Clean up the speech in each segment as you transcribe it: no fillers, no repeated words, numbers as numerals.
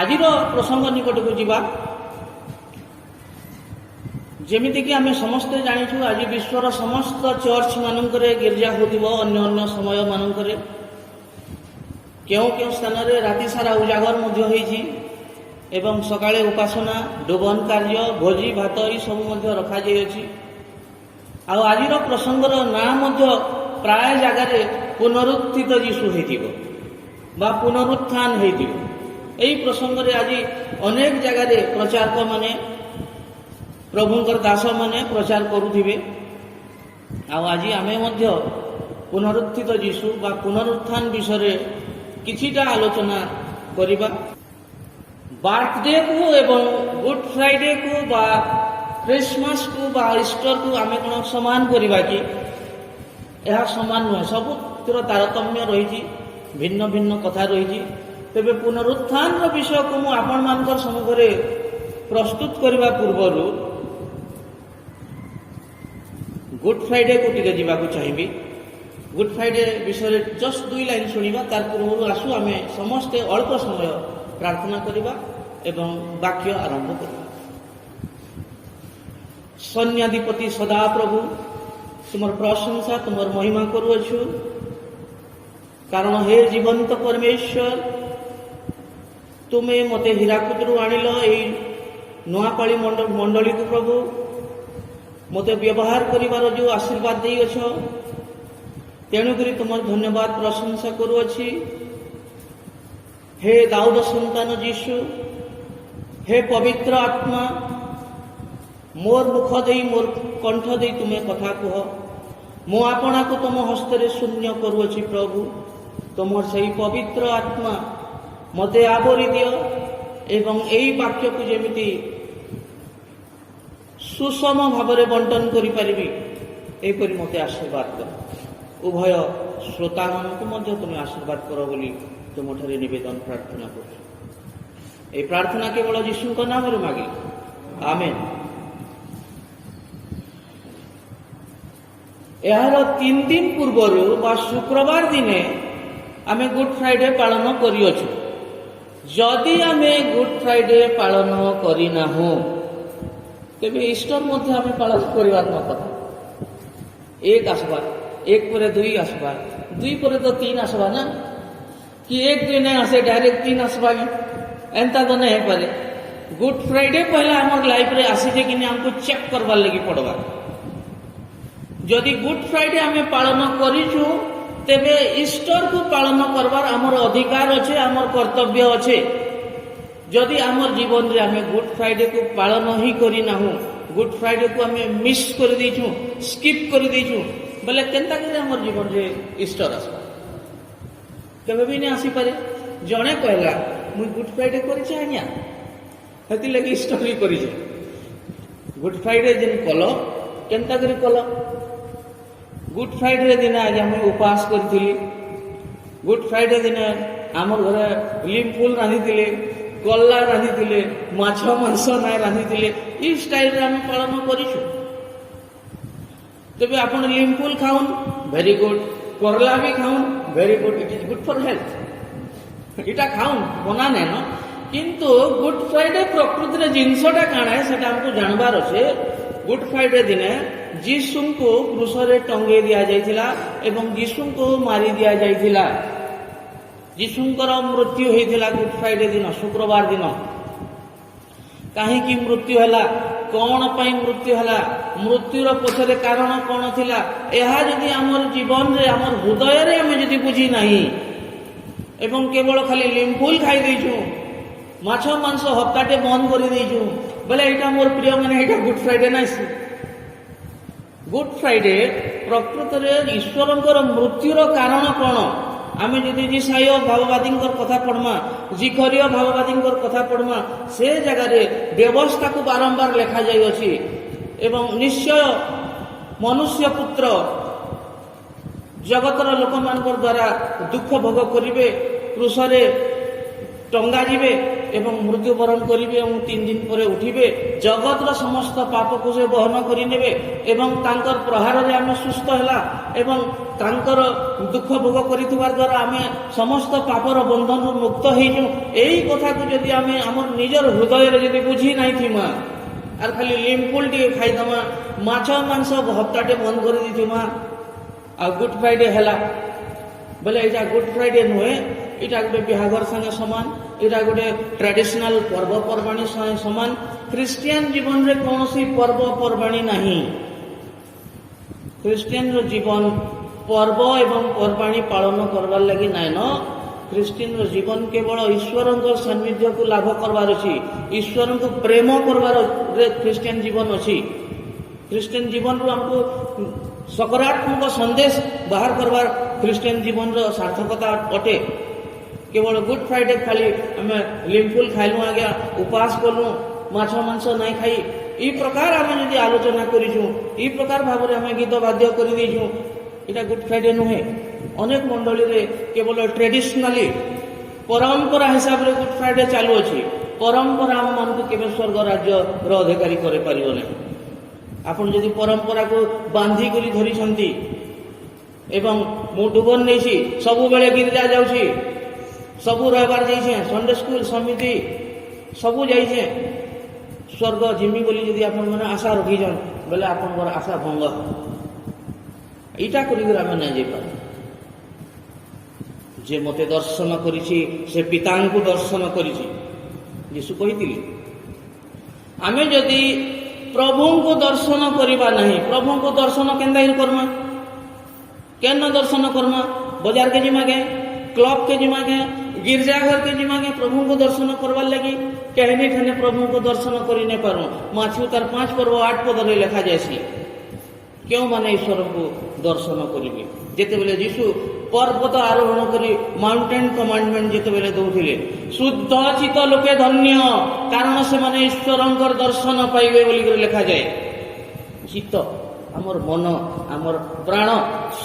ଆଜିର ପ୍ରସଙ୍ଗ ନିକଟକୁ ଯିବା। ଯେମିତିକି ଆମେ ସମସ୍ତେ ଜାଣିଛୁ, ଆଜି ବିଶ୍ୱର ସମସ୍ତ ଚର୍ଚ୍ଚ ମାନଙ୍କରେ ଗିର୍ଜା ହେଉଥିବ, ଅନ୍ୟ ଅନ୍ୟ ସମୟ ମାନଙ୍କରେ କେଉଁ କେଉଁ ସ୍ଥାନରେ ରାତି ସାରା ଉଜାଗର ମଧ୍ୟ ହୋଇଛି ଏବଂ ସକାଳେ ଉପାସନା, ଡୁବନ କାର୍ଯ୍ୟ, ଭୋଜି ଭାତ ଏସବୁ ମଧ୍ୟ ରଖାଯାଇଅଛି। ଆଉ ଆଜିର ପ୍ରସଙ୍ଗର ନାଁ ମଧ୍ୟ ପ୍ରାୟ ଜାଗାରେ ପୁନରୁତ୍ଥିତ ଯୀଶୁ ହୋଇଥିବ ବା ପୁନରୁତ୍ଥାନ ହୋଇଥିବ। ଏହି ପ୍ରସଙ୍ଗରେ ଆଜି ଅନେକ ଜାଗାରେ ପ୍ରଚାରକମାନେ, ପ୍ରଭୁଙ୍କର ଦାସମାନେ ପ୍ରଚାର କରୁଥିବେ। ଆଉ ଆଜି ଆମେ ମଧ୍ୟ ପୁନରୁତ୍ଥିତ ଯୀଶୁ ବା ପୁନରୁତ୍ଥାନ ବିଷୟରେ କିଛିଟା ଆଲୋଚନା କରିବା। ବାର୍ଥଡେକୁ ଏବଂ ଗୁଡ୍ ଫ୍ରାଇଡେକୁ ବା ଖ୍ରୀଷ୍ଟମାସକୁ ବା ଇଷ୍ଟରକୁ ଆମେ କ'ଣ ସମାନ କରିବା କି? ଏହା ସମାନ ନୁହେଁ, ସବୁଥିର ତାରତମ୍ୟ ରହିଛି, ଭିନ୍ନ ଭିନ୍ନ କଥା ରହିଛି। ତେବେ ପୁନରୁତ୍ଥାନର ବିଷୟକୁ ମୁଁ ଆପଣମାନଙ୍କର ସମ୍ମୁଖରେ ପ୍ରସ୍ତୁତ କରିବା ପୂର୍ବରୁ ଗୁଡ୍ ଫ୍ରାଇଡେକୁ ଟିକେ ଯିବାକୁ ଚାହିଁବି। ଗୁଡ୍ ଫ୍ରାଇଡେ ବିଷୟରେ ଜଷ୍ଟ 2 ଲାଇନ୍ ଶୁଣିବା। ତାର ପୂର୍ବରୁ ଆସୁ ଆମେ ସମସ୍ତେ ଅଳ୍ପ ସମୟ ପ୍ରାର୍ଥନା କରିବା ଏବଂ ବାକ୍ୟ ଆରମ୍ଭ କରିବା। ସୈନ୍ୟାଧିପତି ସଦାପ୍ରଭୁ, ତୁମର ପ୍ରଶଂସା, ତୁମର ମହିମା କରୁଅଛୁ, କାରଣ ହେ ଜୀବନ୍ତ ପରମେଶ୍ୱର, ତୁମେ ମୋତେ ହୀରାକୁଦରୁ ଆଣିଲ ଏଇ ନୂଆପାଳି ମଣ୍ଡଳୀକୁ। ପ୍ରଭୁ, ମୋତେ ବ୍ୟବହାର କରିବାର ଯେଉଁ ଆଶୀର୍ବାଦ ଦେଇଅଛ, ତେଣୁକରି ତୁମର ଧନ୍ୟବାଦ ପ୍ରଶଂସା କରୁଅଛି। ହେ ଦାଉଦ ସନ୍ତାନ ଯୀଶୁ, ହେ ପବିତ୍ର ଆତ୍ମା, ମୋର ମୁଖ ଦେଇ, ମୋର କଣ୍ଠ ଦେଇ ତୁମେ କଥା କୁହ। ମୁଁ ଆପଣାକୁ ତୁମ ହସ୍ତରେ ଶୂନ୍ୟ କରୁଅଛି। ପ୍ରଭୁ, ତୁମର ସେହି ପବିତ୍ର ଆତ୍ମା ମୋତେ ଆବରି ଦିଅ ଏବଂ ଏହି ବାକ୍ୟକୁ ଯେମିତି ସୁଷମ ଭାବରେ ବଣ୍ଟନ କରିପାରିବି, ଏହିପରି ମୋତେ ଆଶୀର୍ବାଦ କର। ଉଭୟ ଶ୍ରୋତାମାନଙ୍କୁ ମଧ୍ୟ ତୁମେ ଆଶୀର୍ବାଦ କର ବୋଲି ତୁମଠାରେ ନିବେଦନ ପ୍ରାର୍ଥନା କରୁଛୁ। ଏହି ପ୍ରାର୍ଥନା କେବଳ ଯୀଶୁଙ୍କ ନାମରେ ମାଗି, ଆମେନ୍। ଏହାର 3 ଦିନ ପୂର୍ବରୁ ବା ଶୁକ୍ରବାର ଦିନେ ଆମେ ଗୁଡ୍ ଫ୍ରାଇଡେ ପାଳନ କରିଅଛୁ। ଯଦି ଆମେ ଗୁଡ୍ ଫ୍ରାଇଡେ ପାଳନ କରିନାହୁଁ, ତେବେ ଇଷ୍ଟର ମଧ୍ୟ ଆମେ ପାଳନ କରିବାର ନ କଥା। 1 ଆସବା, 1 ପରେ 2 ଆସବା, 2 ପରେ ତ 3 ଆସବା ନା, କି 1 2 ନାଇଁ ଆସେ, ଡାଇରେକ୍ଟ 3 ଆସବା କି? ଏନ୍ତା ତ ନାଇଁ ହେଇପାରେ। ଗୁଡ୍ ଫ୍ରାଇଡେ ପहला ଆମର ଲାଇଫରେ ଆସିଛେ କି ଆମକୁ ଚେକ୍ করবার লাগি পড়বা। যদি গুড ফ্রাইডে আমি পালন করিছু, তেবে ইস্টরକୁ পালନ করবার আমার অধিকার আছে, আমার কর্তব্য আছে। যদি আমার জীবনে আমি গুড ফ্রাইডেକୁ পালন হি করি নাহু, গুড ফ্রাইডেକୁ আমি মিস করে দিয়েছু, স্কিপ করে দিয়েছু, বলে কেনতা করে আমার জীবনে ইস্টর আসবা? কেবে বি না আসিপারে। জনে কহিলা মুই গুড ফ্রাইডে করেছি আজ্ঞা, ସେଥିଲାଗି ଇଷ୍ଟର ବି କରିଛେ। ଗୁଡ୍ ଫ୍ରାଇଡେ ଯେନ୍ କଲ, କେନ୍ତା କରି କଲ? ଗୁଡ୍ ଫ୍ରାଇଡେ ଦିନ ଆଜି ଆମେ ଉପବାସ କରିଥିଲି। ଗୁଡ୍ ଫ୍ରାଇଡେ ଦିନ ଆମର ଘରେ ଲିମ୍ ଫୁଲ ରାନ୍ଧିଥିଲେ, କଲରା ରାନ୍ଧିଥିଲେ, ମାଛ ମାଂସ ନାଇଁ ରାନ୍ଧିଥିଲେ। এই ଷ୍ଟାଇଲରେ ଆମେ ପାଳନ କରିଛୁ। ତେବେ ଆପଣ ଲିମ୍ ଫୁଲ ଖାଉନ୍, ଭେରି ଗୁଡ୍। କରଲା ବି ଖାଉନ୍, very good. It is good for health. ଏଇଟା ଖାଉନ୍, ମନା ନାଇଁ ନ। কিন্তু গুড ফ্রাইডে প্রকৃতির জিনিসটা কাଣା সেটা আমাকে জানবার আছে। গুড ফ্রাইডে দিনে যীশুଙ୍କୁ ক্রুশরে টঙ্গেই দিয়া যাইছিলা এবং যীশুଙ୍କୁ মারি দিয়া যাইছিলা। যীশুଙ୍କର মৃত্যু হয়েছিল গুড ফ্রাইডে দিন, শুক্রবার দিন। কাহিকি মৃত্যু হেলা, কଣ ପାଇଁ মৃত্যু হেলা, মৃত্যুর পছরে কারণ কଣ ଥିଲା, ଏହା যদি আমার জীবନରେ, আমার হৃদୟରେ আমি যদি বুঝি ନାହିଁ এবং কেবল খালি লিম্ফুল খাই ଦେଇଛୁ, মাছ মাংস হপ্তাটে বন্ধ করে দিয়েছু, বলে এটা মোর প্রিয়, মানে এটা গুড ফ্রাইডে নাই। গুড ফ্রাইডে প্রকৃতরে ঈশ্বরঙ্কর মৃত্যুর কারণ কোণ? আমি যদি জিসায় ভাববাদীঙ্কর কথা পড়মা, জিখরীয় ভাববাদীঙ্কর কথা পড়মা, সে জায়গায় ব্যবস্থাকে বারম্বার লেখা যাইଅଛି এবং নিশ্চয় মনুষ্য পুত্র জগতর লোকমানଙ୍କର দ্বারা দুঃখ ভোগ করিবে, ক্রুশরে টঙ্গা ଯିବେ এবং মৃত্যুবরণ করিবে এবং 3 দিন পরে উঠিবে, জগতর সমস্ত পাপକୁ ସେ বহন କରି নেবে এবং তাঙ্কর প্রহাରରେ ଆମେ সুস্থ ହେଲା এবং ତାଙ୍କର ଦୁଃଖ ଭୋଗ କରିଥିବାର ଦ୍ୱାରା ଆମେ ସମସ୍ତ ପାପର ବନ୍ଧନରୁ ମୁକ୍ତ ହେଇଛୁ। ଏଇ କଥାକୁ ଯଦି ଆମେ ଆମର ନିଜର ହୃଦୟରେ ଯଦି ବୁଝି ନାଇଥିମା আর খালি লিম্পুল টিকে খাইদমা, মাছ মাংস হপ্তাটে বন্ধ করে দিথিমা, আর গুড ফ্রাইডে হেলা বলে এটা গুড ফ্রাইডে নুহে, এটা গোটে বিহাঘর সাথে সমান, এটা গোটে ট্রাডিশনাল পর্বপর্বাণী সাথে সমান। খ্রিস্টিয়ান জীবନରେ কৌশি পর্বপর্বাণী ନାହିଁ। খ্রিস্টিয়ানর জীবন পর্ব এবং পর্বাণী পালন করবার লাগি নাই ন। ଖ୍ରୀଷ୍ଟିଆନର ଜୀବନ କେବଳ ଈଶ୍ୱରଙ୍କ ସାନ୍ନିଧ୍ୟକୁ ଲାଭ କରବାର ଅଛି, ଈଶ୍ୱରଙ୍କୁ ପ୍ରେମ କରବାରରେ ଖ୍ରୀଷ୍ଟିଆନ ଜୀବନ ଅଛି। ଖ୍ରୀଷ୍ଟିଆନ ଜୀବନରୁ ଆମକୁ ସକାରାତ୍ମକ ସନ୍ଦେଶ ବାହାର କରବାର ଖ୍ରୀଷ୍ଟିଆନ ଜୀବନର ସାର୍ଥକତା ଅଟେ। କେବଳ ଗୁଡ୍ ଫ୍ରାଇଡେ ଖାଲି ଆମେ ଲିମ୍ଫୁଲ ଖାଇଲୁ, ଆଜ୍ଞା ଉପାସ କଲୁ, ମାଛ ମାଂସ ନାଇଁ ଖାଇ, এই প্রকার আমি যদি আলোচনা করিছু, এই প্রকার ভাবে আমি গীত বাদ্য করে দিয়েছু, এটা গুড ফ্রাইডে নুহে। অনেক মন্ডলীরে কেবল ট্রেডিশনালি পরম্পরা হিসাবে গুড ফ্রাইডে চালু অছি। পরম্পরা আমি মানুষ কেবে স্বর্গ রাজ্যর অধিকারী করে পারিব না। আপন যদি পরম্পরাকে বাঁধি করে ধরিছন্তি এবং মু ডুবন নেইছি, ସବୁବେଳେ গির্জা যাଉଛି, ସବୁ রবিবার যাইছে, সন্ডে স্কুল সমিতি ସବୁ যাইছে, স্বর্গ জিমি বলি যদি আপন মানে আশা রখিছন বেলে আপনার আশা ভঙ্গ। এইটা করি আমি না যাইপার। যে মতে দর্শন করেছি সে পিতাঙ্কু দর্শন করেছি, যিশু কইতিলি। আমি যদি প্রভুঙ্কু দর্শন করিবা নাই, প্রভুঙ্কু দর্শন কেন্তা করমা, কেন দর্শন করমা? বজার কে জিমাগে, ক্লব কে জিমাগে, গির্জাঘর কে জিমাগে প্রভুঙ্কু দর্শন করবার লাগি কেহনি ঠানে প্রভুঙ্কু দর্শন করি নে পারু। মাছু তার 5 পর্ব 8 পদরে লেখা যাইছি কেউ মানে ঈশ্বরଙ୍କୁ দর্শন করিবে। যেতেবেলে যিশু পর্বত আরোহণ করি মাউন্টেন কমান্ডমেন্ট যেতেবেলে দৌଥିଲେ, শুদ্ধ চিত লোকে ধন্য কারণ সেমানে ঈশ্বরঙ্কর দর্শন পাইবে বলি করে লেখা যায়। চিত্ত আমার মন আমার প্রাণ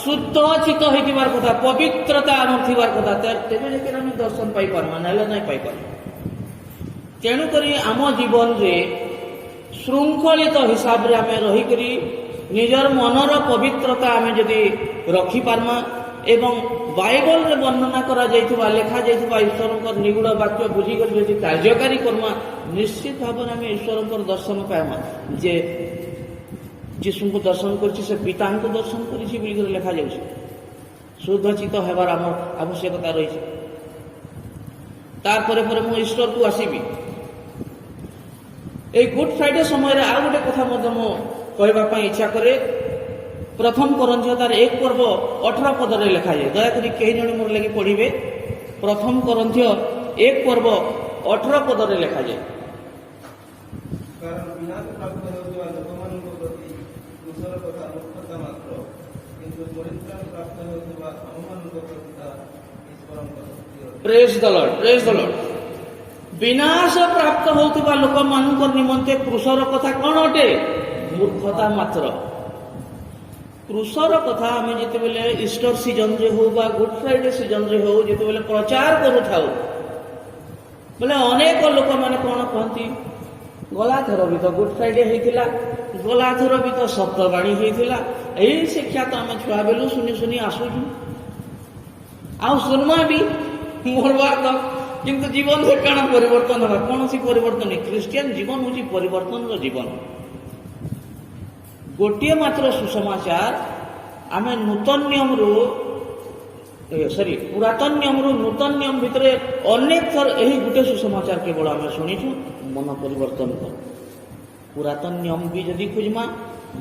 শুদ্ধ চিত হইবার কথা, পবিত্রতা আমার থিবার কথা, তেবে যে আমি দর্শন পাই পারমা, নাহলে নাই পাই পারমা। তেণু করি আম জীবনরে শৃঙ্খলিত হিসাবে আমি রহিকরি নিজের মনর পবিত্রতা আমি যদি রখি পারমা এবং বাইবেলরে বর্ণনা করা যাইଥିବା লেখা যাইଥିବା ঈশ্বরঙ্কর নিগুড় বাক্য বুঝিকরি যদি কার্যকারী করমা, নিশ্চিত ভাবে আমি ঈশ্বরঙ্কর দর্শন পাইমা। যে যিশুଙ୍କୁ দর্শন করছি সে পিতাঙ্কু দর্শন করেছি বলি করে লেখা যাচ্ছে। শুদ্ধ চিত হবার আমার আবশ্যকতা রয়েছে। তারপরে পরে মু ঈশ্বরকু আসিবি। এই গুড ফ্রাইডে সময় আর গোটে কথা মধ্যে মু কহবা ইচ্ছা করে। প্রথম করন্থীয় তার 1 পর্ব 18 পদরে লেখা যায়। দয়াকরি কেহি জনে মোর লাগি পড়িবে। প্রথম করন্থীয় 1 পর্ব 18 পদরে লেখা যায়। কারণ বিনাশ প্রাপ্ত হেউଥିବା ଲୋକମାନଙ୍କ ପ୍ରତି କୁଶଳ କଥା ମୂର୍ଖତା ମାତ୍ର, କିନ୍ତୁ ପରିତ୍ରାଣ ପ୍ରାପ୍ତ ହେଉଥିବା ଆମମାନଙ୍କ ପ୍ରତି ତାହା ଈଶ୍ୱରଙ୍କ ଶକ୍ତି ଅଟେ। ପ୍ରେଜ୍ ଦ ଲର୍ଡ, ପ୍ରେଜ୍ ଦ ଲର୍ଡ। ବିନାଶ ପ୍ରାପ୍ତ ହେଉଥିବା ଲୋକମାନଙ୍କ ନିମନ୍ତେ କୃଷର କଥା କ'ଣ ଅଟେ? ମୂର୍ଖତା ମାତ୍ର। କୃଷର କଥା ଆମେ ଯେତେବେଳେ ଇଷ୍ଟର ସିଜନରେ ହଉ ବା ଗୁଡ୍ ଫ୍ରାଇଡେ ସିଜନରେ ହଉ ଯେତେବେଳେ ପ୍ରଚାର କରୁଥାଉ, ବୋଲେ ଅନେକ ଲୋକମାନେ କ'ଣ କହନ୍ତି, ଗଲାଥର ବି ତ ଗୁଡ୍ ଫ୍ରାଇଡେ ହେଇଥିଲା, ଗଲାଥର ବି ତ ସପ୍ତବାଣୀ ହେଇଥିଲା, ଏଇ ଶିକ୍ଷା ତ ଆମେ ଛୁଆ ବେଳୁ ଶୁଣି ଶୁଣି ଆସୁଛୁ, ଆଉ ଶୁଣମା ବି ମରବାର ତ, କିନ୍ତୁ ଜୀବନରେ କାଣା ପରିବର୍ତ୍ତନ ହେବା? କୌଣସି ପରିବର୍ତ୍ତନ ନାହିଁ। ଖ୍ରୀଷ୍ଟିଆନ ଜୀବନ ହେଉଛି ପରିବର୍ତ୍ତନର ଜୀବନ। ଗୋଟିଏ ମାତ୍ର ସୁସମାଚାର ଆମେ ନୂତନ ନିୟମରୁ ପୁରାତନ ନିୟମରୁ ନୂତନ ନିୟମ ଭିତରେ ଅନେକ ଥର ଏହି ଗୋଟେ ସୁସମାଚାର କେବଳ ଆମେ ଶୁଣିଛୁ, ମନ ପରିବର୍ତ୍ତନ କର। ପୁରାତନ ନିୟମ ବି ଯଦି ଖୋଜମା,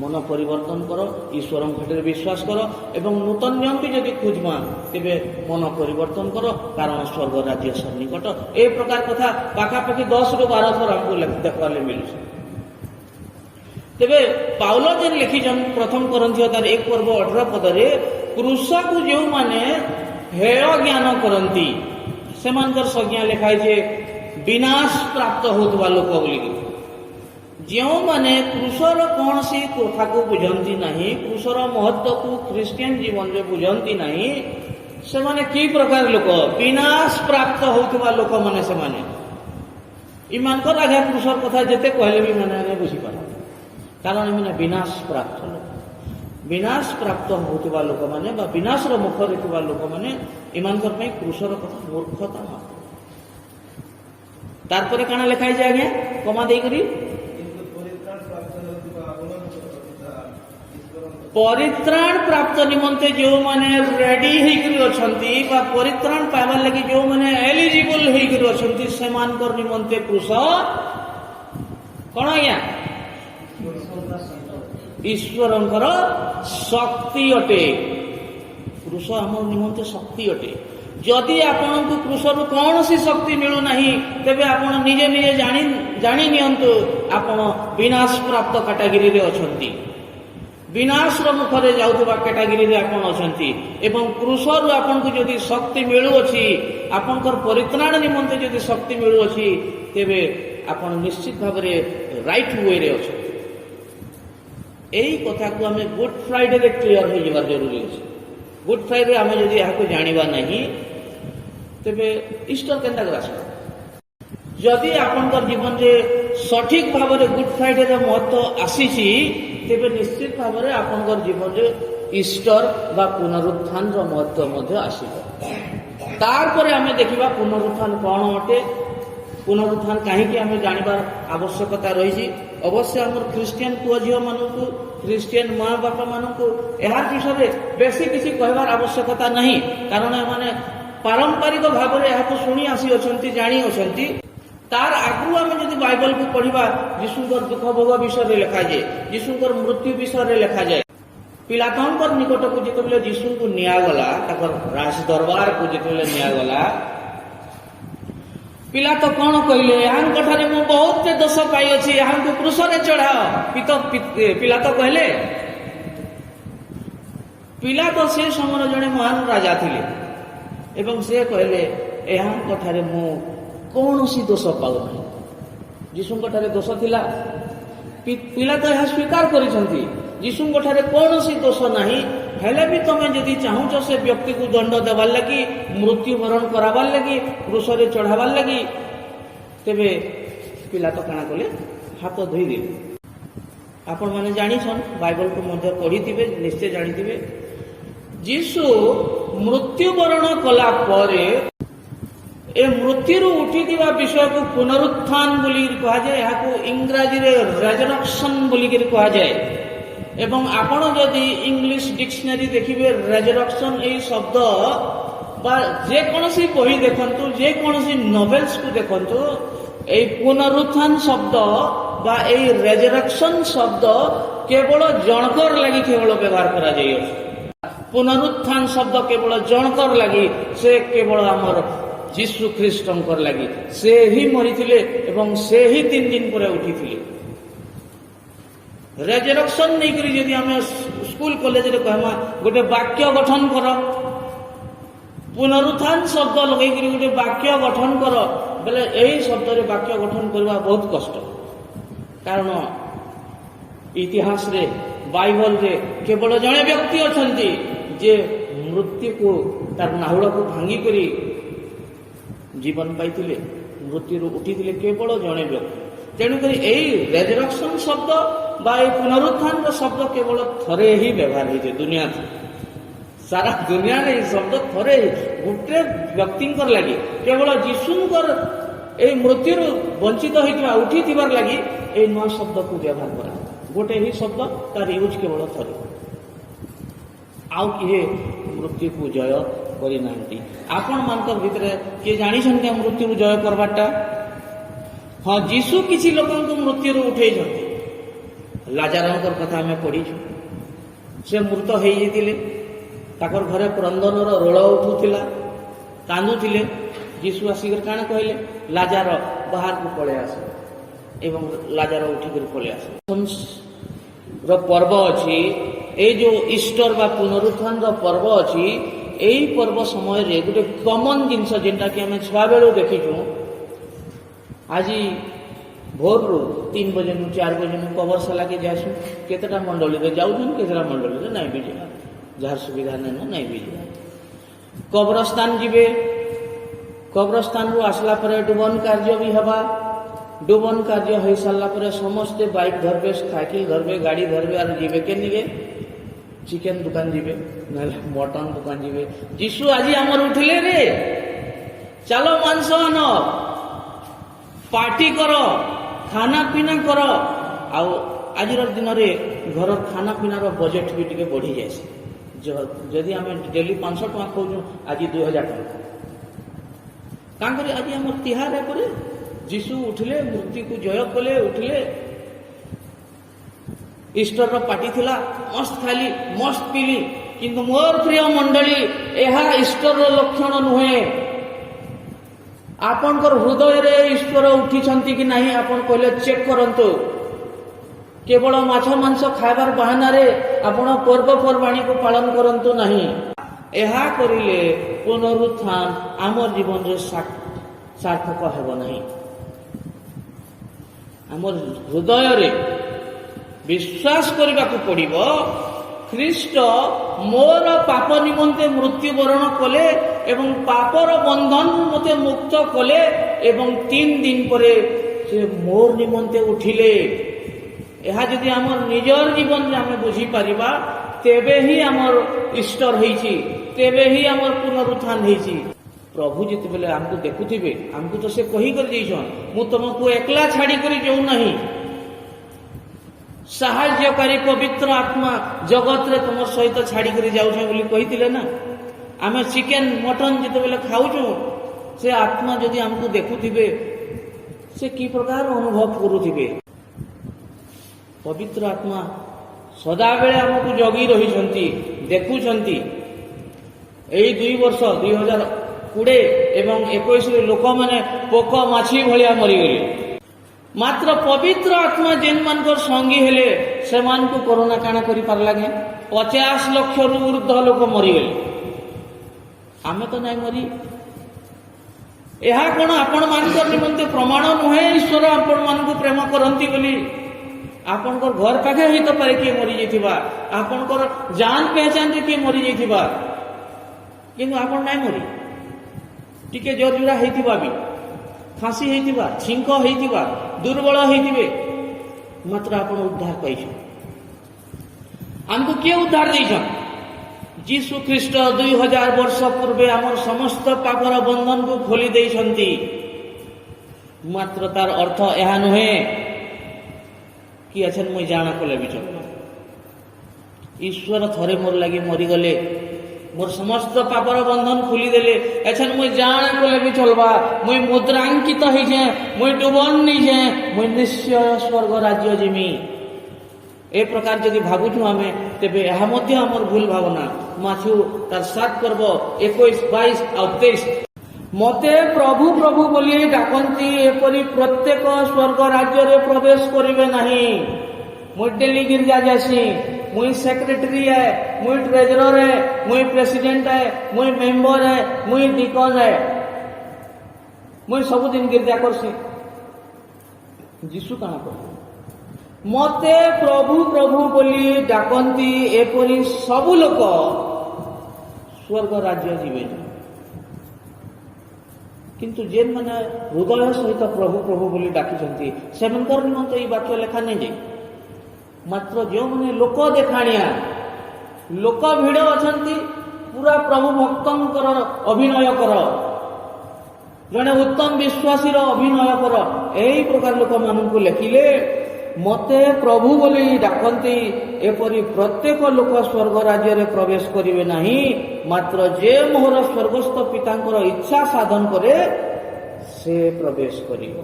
ମନ ପରିବର୍ତ୍ତନ କର, ଈଶ୍ୱରଙ୍କ କ୍ଷେତ୍ରରେ ବିଶ୍ୱାସ କର ଏବଂ ନୂତନ ନିୟମ ବି ଯଦି ଖୋଜମା ତେବେ ମନ ପରିବର୍ତ୍ତନ କର, କାରଣ ସ୍ୱର୍ଗ ରାଜ୍ୟ ସନ୍ନିକଟ। ଏ ପ୍ରକାର କଥା ପାଖାପାଖି 10 ରୁ 12 ଥର ଆମକୁ ଦେଖିବାକୁ ମିଳୁଛି। ତେବେ ପାଉଲ ଯେନ୍ ଲେଖିଛନ୍ ପ୍ରଥମ କରନ୍ଥୀୟ ତାର 1 ପର୍ବ 18 ପଦରେ, କୃଷକୁ ଯେଉଁମାନେ ହେୟ ଜ୍ଞାନ କରନ୍ତି ସେମାନଙ୍କର ସଂଜ୍ଞା ଲେଖା ହେଇଛି ବିନାଶ ପ୍ରାପ୍ତ ହେଉଥିବା ଲୋକ ବୋଲିକି। ଯେଉଁମାନେ କୃଷର କୌଣସି କଥାକୁ ବୁଝନ୍ତି ନାହିଁ, କୃଷର ମହତ୍ଵକୁ ଖ୍ରୀଷ୍ଟିଆନ ଜୀବନରେ ବୁଝନ୍ତି ନାହିଁ, ସେମାନେ କି ପ୍ରକାର ଲୋକ? ବିନାଶ ପ୍ରାପ୍ତ ହେଉଥିବା ଲୋକମାନେ ସେମାନେ। इमानकर आगे पुरुषर कथा जिते कहले भी मैंने आगे बुझीपार कारण इमाने विनाश प्राप्त लोक विनाश प्राप्त होता लोक मैंने विनाश मुखरे थी लोक मैंने इमानकर पुरुषर कथा मूर्खता मात्र तारपर काण लिखाई आज्ञा कमा देकरी କିନ୍ତୁ ପରିତ୍ରାଣ ପ୍ରାପ୍ତ ହେଉଥିବା ଆପଣମାନଙ୍କର ପିତା ଈଶ୍ୱରଙ୍କ परित्राण प्राप्त निमंते जो माने रेडी होकर अछंती बा परित्राण पाइबार लगी जो माने एलिजिबल होकर अछंती सेमानकर निमंते पुरुष कौन आज्ञा ईश्वरंकर शक्ति अटे पुरुष आम निमंते शक्ति अटे जदि आपण को पुरुषर कौन सी शक्ति मिलू नहीं तेबे आपण निजे निजे जानी नियंतु आपण विनाश प्राप्त कैटेगरी रे अछंती विनाश मुखरे जाउथबा कैटेगरी रे आपण अछंती एवं पुरुषर आपण को जदि शक्ति मिलू अछि आपनकर परित्राण निमंते जदि शक्ति मिलू अछि तेबे आपण निश्चित भाव रे राइट वे रे अछंती एही कथा को हमें गुड फ्राइडे रे क्लियर हो जबार जरूरी अछि गुड फ्राइडे आमे जदि याको जानिबा नहीं तेबे ईस्टर केनता ग्रास जदि आपनकर जीवन रे सठिक भाव रे गुड फ्राइडे रे महत्व आसीछि तेबे निश्चित भाव रे आपनकर जीवन रे ईस्टर बा पुनरुत्थान रो महत्व मध्य आसीबो तारपरे आमे देखिबा पुनरुत्थान कोन अटे पुनरुत्थान कहीं आमे जानिबार आवश्यकता रही अवश्य आम ख्रीस्टियन पुओ झील मानू ख्रीस्टियन माँ बापा मानू यार विषय में बेसी किसी कहबार आवश्यकता नहीं कारण एमाने पारंपरिक भाव में शुणी आसी अच्छा जानी अच्छा तार आगु आम जब बाइबल को पढ़ा यीशुकर दुख भोग विषय लिखा जाए यीशुकर मृत्यु विषय लिखा जाए पिलातों निकट को जिते यीशु को निगला राज दरबार को जिते निगला पिला तो कौन कहले यहाँ मु बहुत दोष पाई अच्छी यहाँ को क्रूसरे चढ़ाओ पिला तो कहले पिला तो से समय जड़े महान राजा थिले एवं से कहले यहाँ ठारे मु कौन सी दोष पाऊना यीशु ठारे दोष थिला पिला तो यह स्वीकार करिसंती यीशु ठारे कौन सी दोष नहीं हेले भी तुम जदि चाहूच से व्यक्ति को दंड देवार लगी मृत्युवरण कराबार लगी क्रूसरे चढ़ाबार लगी तेबे पिला तो काना कले हाथ धोई दे आपण माने जानिछन बाइबल को मध्य पढ़िथिबे निश्चय जानिथिबे यीशु मृत्युवरण कला परे ए मृत्यु उठिथिबा विषय को पुनरुत्थान बोली कहा जाए यहाँ को इंग्राजी रे रेजरेक्शन बोली कहा जाए एवं आपण जदि इंग्लिश डिक्शनरी देखिबे रेजरेक्शन ए शब्द बा जे कोनसी बही देखंतु जे कोनसी नोवेल्स को देखंतु ए पुनरुत्थान शब्द बा ए रेजरेक्शन शब्द केवल जनकर लागि केवल व्यवहार करा जाय पुनरुत्थान शब्द केवल जनकर लागि से केवल हमर यीशु ख्रीष्टंकर लागि से ही मरिथिले एवं से ही 3 दिन पर उठिथिले रेजरेक्शन नहीं करी यदि हमें स्कूल कॉलेज रे कहमा गोटे वाक्य गठन कर पुनरुत्थान शब्द लगे करी गोटे वाक्य गठन कर बेले यही शब्द रे वाक्य गठन करवा बहुत कष्ट कारण इतिहास रे बाइबल रे केवल जड़े व्यक्ति अछंती जे मृत्यु को तार नाहुड़ा को भांगी करी जीवन पाइथिले मृत्यु उठिथिले केवल जड़े व्यक्ति तेणुक यही रेजरेक्शन शब्द बा पुनरुत्थान शब्द केवल थरे ही व्यवहार होते दुनिया सारा दुनिया रे शब्द थरे गोटे व्यक्ति लगी केवल यीशुकर ए मृत्यु वंचित होता उठी थीबार लगी ए नवा शब्द को व्यवहार करा गोटे ही शब्द तार यूज केवल थरे आउ किए मृत्यु को जय करना आपण मान भितर किए जानी मृत्यु जय करवाटा हाँ जीशु किसी लोक मृत्यु उठे लाजारंकर कथा आम पढ़ीचु से मृत हो ताकर घरे क्रंदन रोल उठूला कांदुले जीशु आसिक काण कहले लाजार बाहर को पड़े आस एवं लाजार उठिक पड़े आस पर्व अच्छी ये जो ईस्टर बा पुनरुत्थान पर्व अच्छी यही पर्व समय रे गोटे कमन जिनस जेनटा कि आम छुआ बेलू देखीचु आज भोर रू 3 बजे 4 बजे कबर साला के जासु केतटा मंडली रे जाउछन केतटा मंडली रे नहीं भी जा जार सुविधा नहीं भी जा कब्रस्तान जीवे कब्रस्तान रू आसला पर डुबन कार्य भी हवा डुबन कार्य हो सारा पर समस्ते बाइक धरबे, साइकिल धरबे, गाड़ी धरबे और जीवे के निगे चिकेन दुकान जीवे ना मटन दुकान जीवे। जीशु आज आमर उठिले रे, चलो मांस आन, पार्टी कर, खाना पीना कर। आज दिन में घर खाना पीनार बजेट भी टे बढ़ी जाए। जदि आम डेली 500 टका खाऊ, आज 2000 टका क्या कर। आज आम तिहार है, जीशु उठिले, मृत्यु को जय कले, उठिले। ईस्टर पार्टी थिला, मस्त खाली, मस्त पीली। किंतु मोर प्रिय मंडली, यह ईस्टर लक्षण नुहे। आपणकर हृदय रे ईश्वर उठी कि नहीं आपण कहले चेक करंतु। केवल माछ मांस खाइबार बहाना रे आपण पर्वपर्वाणी को पालन करंतु नहीं। यह करिले पुनरुत्थान आमर जीवन रे सार्थक हेबो नहीं। आमर हृदय रे विश्वास करने को पड़िबो, ख्रीष्ट मोर पाप निमंते मृत्युवरण कले एवं पापर बंधन मते मुक्त कले एवं 3 दिन परे से मोर निमंते उठिले। यह जदि आमर निजर जीवन में आम बुझी पारिबा, तेबे ही आमर ईस्टर होईछि, तेबे ही आमर पुनरुत्थान होईछि। प्रभु जिते बेले आमको देखुथिबे, आमको तो से कही कर देइछन, मु तुमको एकला छाड़ी करी जाऊ नहीं, साहाय्यकारी पवित्र आत्मा जगत रे तुम सहित छाड़ी कर जाऊँ बोली कही ना। आम चिकेन मटन जिते बेले खाऊँ, से आत्मा जदि आमको देखुथिबे, से कि प्रकार अनुभव करुथिबे। पवित्र आत्मा सदाबेले आमको जगी रही, देखुंती। यही 2 वर्ष 2020 एवं 21 लोक मैंने पोक माछी भाया मरीगले। मात्र पवित्र आत्मा जेन मानकर संगी हेले से मान को कोरोना काना करी पारला के 50 लाख रु ऊर्ध लोक मरीगले। आमे तो नहीं मरी। यह कौन आपण मानकर निमंते प्रमाण नुहे ईश्वर आपण मान को प्रेम करंती बोली। आपणकर घर पाखे ही तो पारे किए मरी जाइथिबा, आपणकर जान पहचान रे किए मरी जाइथिबा, किंतु आपण नहीं मरी। टिके जजुरा हेतिबा भी, खांसी हेतिबा, छिंक हेतिबा, दुर्बल हेतिबे, मात्र आपण उद्धार पाइछ। हमको किए उद्धार देइछन? जीशु ख्रीष्ट 2000 वर्ष पूर्वे आमर समस्त पापर बंधन को खोली देइछंती। मात्र तार अर्थ यह नुहे कि अच्छा मुझे जाना कले भी चल। ईश्वर थरे मोर लगी मरीगले, मोर समस्त पापर बंधन खोली देले। अच्छा मुझे जाना कले भी चलवा, मुझे मुद्रांकित होइछे, मुझे डुबन नहीं छे, मुझे निश्चय स्वर्ग राज्य जिमी। ए प्रकार जदि भावुछु आमे, तेबे यह मध्य हमर भूल भावना। माथ्यू तार 7 पर्व 21, 22 और 23 मते प्रभु प्रभु बोली डाकती, एपरी प्रत्येक स्वर्ग राज्य रे प्रवेश करिवे नहीं। मुई डेली गिरजा जासी, मुई सेक्रेटरी है, मुई ट्रेजरर है, मुई प्रेसिडेंट है, मुई मेंबर है, मुई डिकन है, मुई सबुदिन गिरजा करसी। जीशु कहा कर मते प्रभु प्रभु बोली डाकती, एपरी सबु लोक स्वर्ग राज्य जीवे। किंतु जेन माने हृदय सहित प्रभु प्रभु बोली डाकी से निमंत ये वाक्य लेखा नहीं जाए। मात्र जो मैंने लोक देखाणिया लोक भिड़ अच्छा पूरा प्रभु भक्तर अभिनय कर, जड़े उत्तम विश्वासी अभिनय कर, यही प्रकार लोक मान को लेखिले मते प्रभु बोली डाकती, एपरी प्रत्येक लोक स्वर्ग राज्य रे प्रवेश करिवे नहीं। मात्र जे मोहर स्वर्गस्थ पितांकर इच्छा साधन करे से प्रवेश करिवो।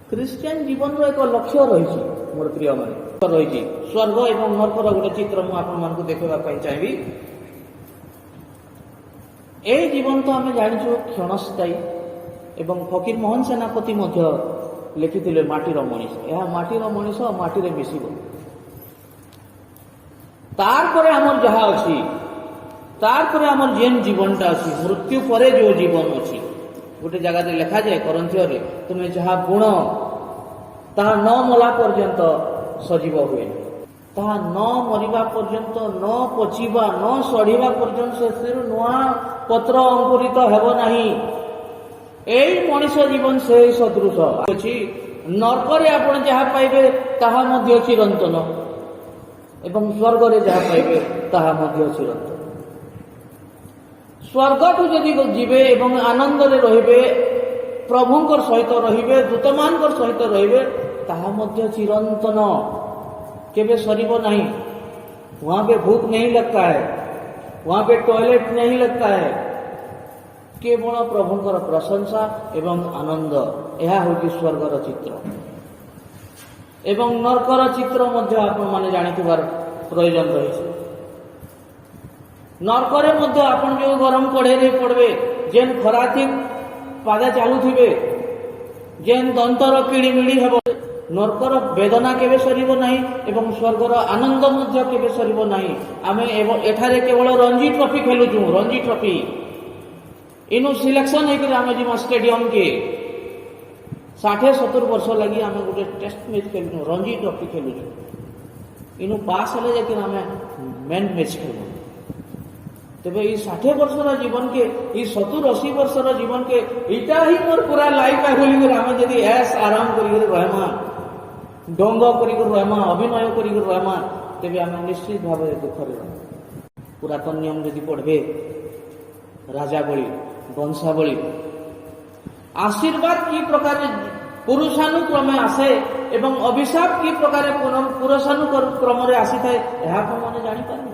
क्रिश्चियन जीवन रो एक लक्ष्य रही मोर प्रिय माने रही स्वर्ग एवं नरकर गोटे चित्र मु आपण मान को देखा चाहिए। ए जीवन तो आम जानिछु क्षणस्थायी एवं फकीर मोहन सेनापति मध्य लिखिथिले माटीर मनीष। यह माटीर मनीष माटी रे मिसिबो। तार परे हमर जहा अछि, तार परे हमर जेन जीवनटा अछि, मृत्यु परे जो जीवन अछि। गोटे जगह रे लिखा जाए करंथियो रे, तुमे जहा गुण ताहा न मला पर्यंत सजीव हुए, ताहा न मरिबा पर्यंत, न पचिबा, न सढ़िबा पर्यंत से नुआ पत्र अंकुरित हेब नाही। এই মଣିষ জীবন সেই সদৃশ ଅଛି। ନର୍କରେ ଆପଣ ଯାହା ପାଇବେ ତାହା ମଧ୍ୟ ଚିରନ୍ତନ ଏବଂ ସ୍ୱର୍ଗରେ ଯାହା ପାଇବେ ତାହା ମଧ୍ୟ ଚିରନ୍ତନ। ସ୍ୱର୍ଗକୁ ଯଦି ଯିବେ ଏବଂ ଆନନ୍ଦରେ ରହିବେ, ପ୍ରଭୁଙ୍କର ସହିତ ରହିବେ, ଦୂତମାନଙ୍କର ସହିତ ରହିବେ, ତାହା ମଧ୍ୟ ଚିରନ୍ତନ, କେବେ ସରିବ ନାହିଁ। वहां पे भूख नहीं लगता है, वहां पे टॉयलेट नहीं लगता है। केवल प्रभुଙ୍କର प्रशंसा एवं आनंद, यह होगी स्वर्गर चित्र। एवं नरकर चित्र मध्य आपण माने जानिथिबार प्रयोजन रहिছে। नरकरे मध्य आपण जो गरम कढ़े पड़बे, जेन खराथी पादे चालुथिबे, जेन दंतर किड़िमिड़ी हेबो, नरकर वेदना केवे सरिब नाही एवं स्वर्गर आनंद मध्य केवे सरिब नाही। आमे एठारे केवल रणजी ट्रॉफी खेलुछु, रणजी ट्रॉफी इनु सिलेक्शन होकर आम जी स्टेडियम के 60-70 वर्ष लगी आम गोटे टेस्ट मैच खेलु, रणजी ट्रॉफी खेलु। इनु पास हेले जाके आम मेन मैच खेलु। तेबे ई 60 वर्षर जीवन के, ई 70-80 वर्षर जीवन के इटा ही मोर पूरा लाइफ है बोली आम जदि ऐस आराम करी रहमा, डंग करी रहमा, अभिनय करी रहमा, तेबे आम निश्चित भाव दुखरे रह। पुरातन नियम यदि पढ़बे, राजावली वंशावली, आशीर्वाद की प्रकार पुरुषानुक्रमे आसे एवं अभिशाप की प्रकार पुरुषानुक्रम आसी थाए, यह आपने जानीपारे।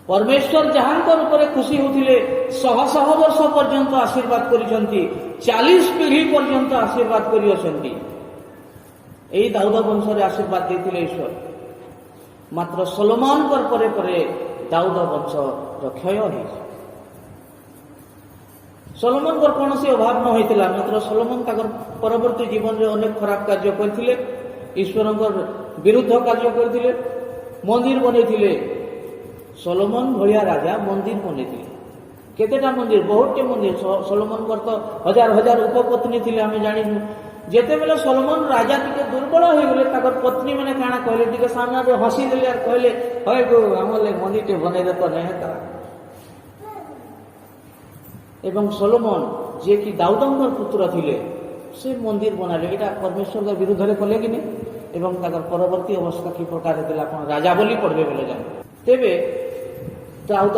परमेश्वर जहांकर ऊपर खुशी होतिले 100 वर्ष पर्यंत आशीर्वाद करिसंती, 40 पीढ़ी पर्यंत आशीर्वाद करिसंती। एई दाऊद वंश रे आशीर्वाद देथिले ईश्वर। मात्र सोलोमन परे परे दाऊद वंश क्षय होई। सोलोमन कौन सी अभाव न होता, मात्र सोलोमन परवर्ती जीवन में अनेक खराब कार्य करथिले, ईश्वरंकर विरुद्ध कार्य करथिले, मंदिर बनैथिले। सोलोमन भलिया राजा मंदिर बनैथिले, केतेटा मंदिर, बहुतटे मंदिर। सोलोमन तो हजार हजार उपपत्नी थिले, आमे जानिनु। जेते बेले सोलोमन राजा टिके दुर्बल हो गले, ताकर पत्नी माने काना कहले, टिके सामने रे हसी देले और कहले, हय गो हमले मंदिरटे बनै दे तो नहीं करा। एवं सोलोमन जे कि दाऊदंकर पुत्र थिले, से मंदिर बनाले। एटा परमेश्वर के विरुद्ध रे कले कि नहीं, एवं ताकर परवर्ती अवस्था की प्रकार हेतला आपण राजा बोली पढ़बे बोले जान। तेबे दाऊद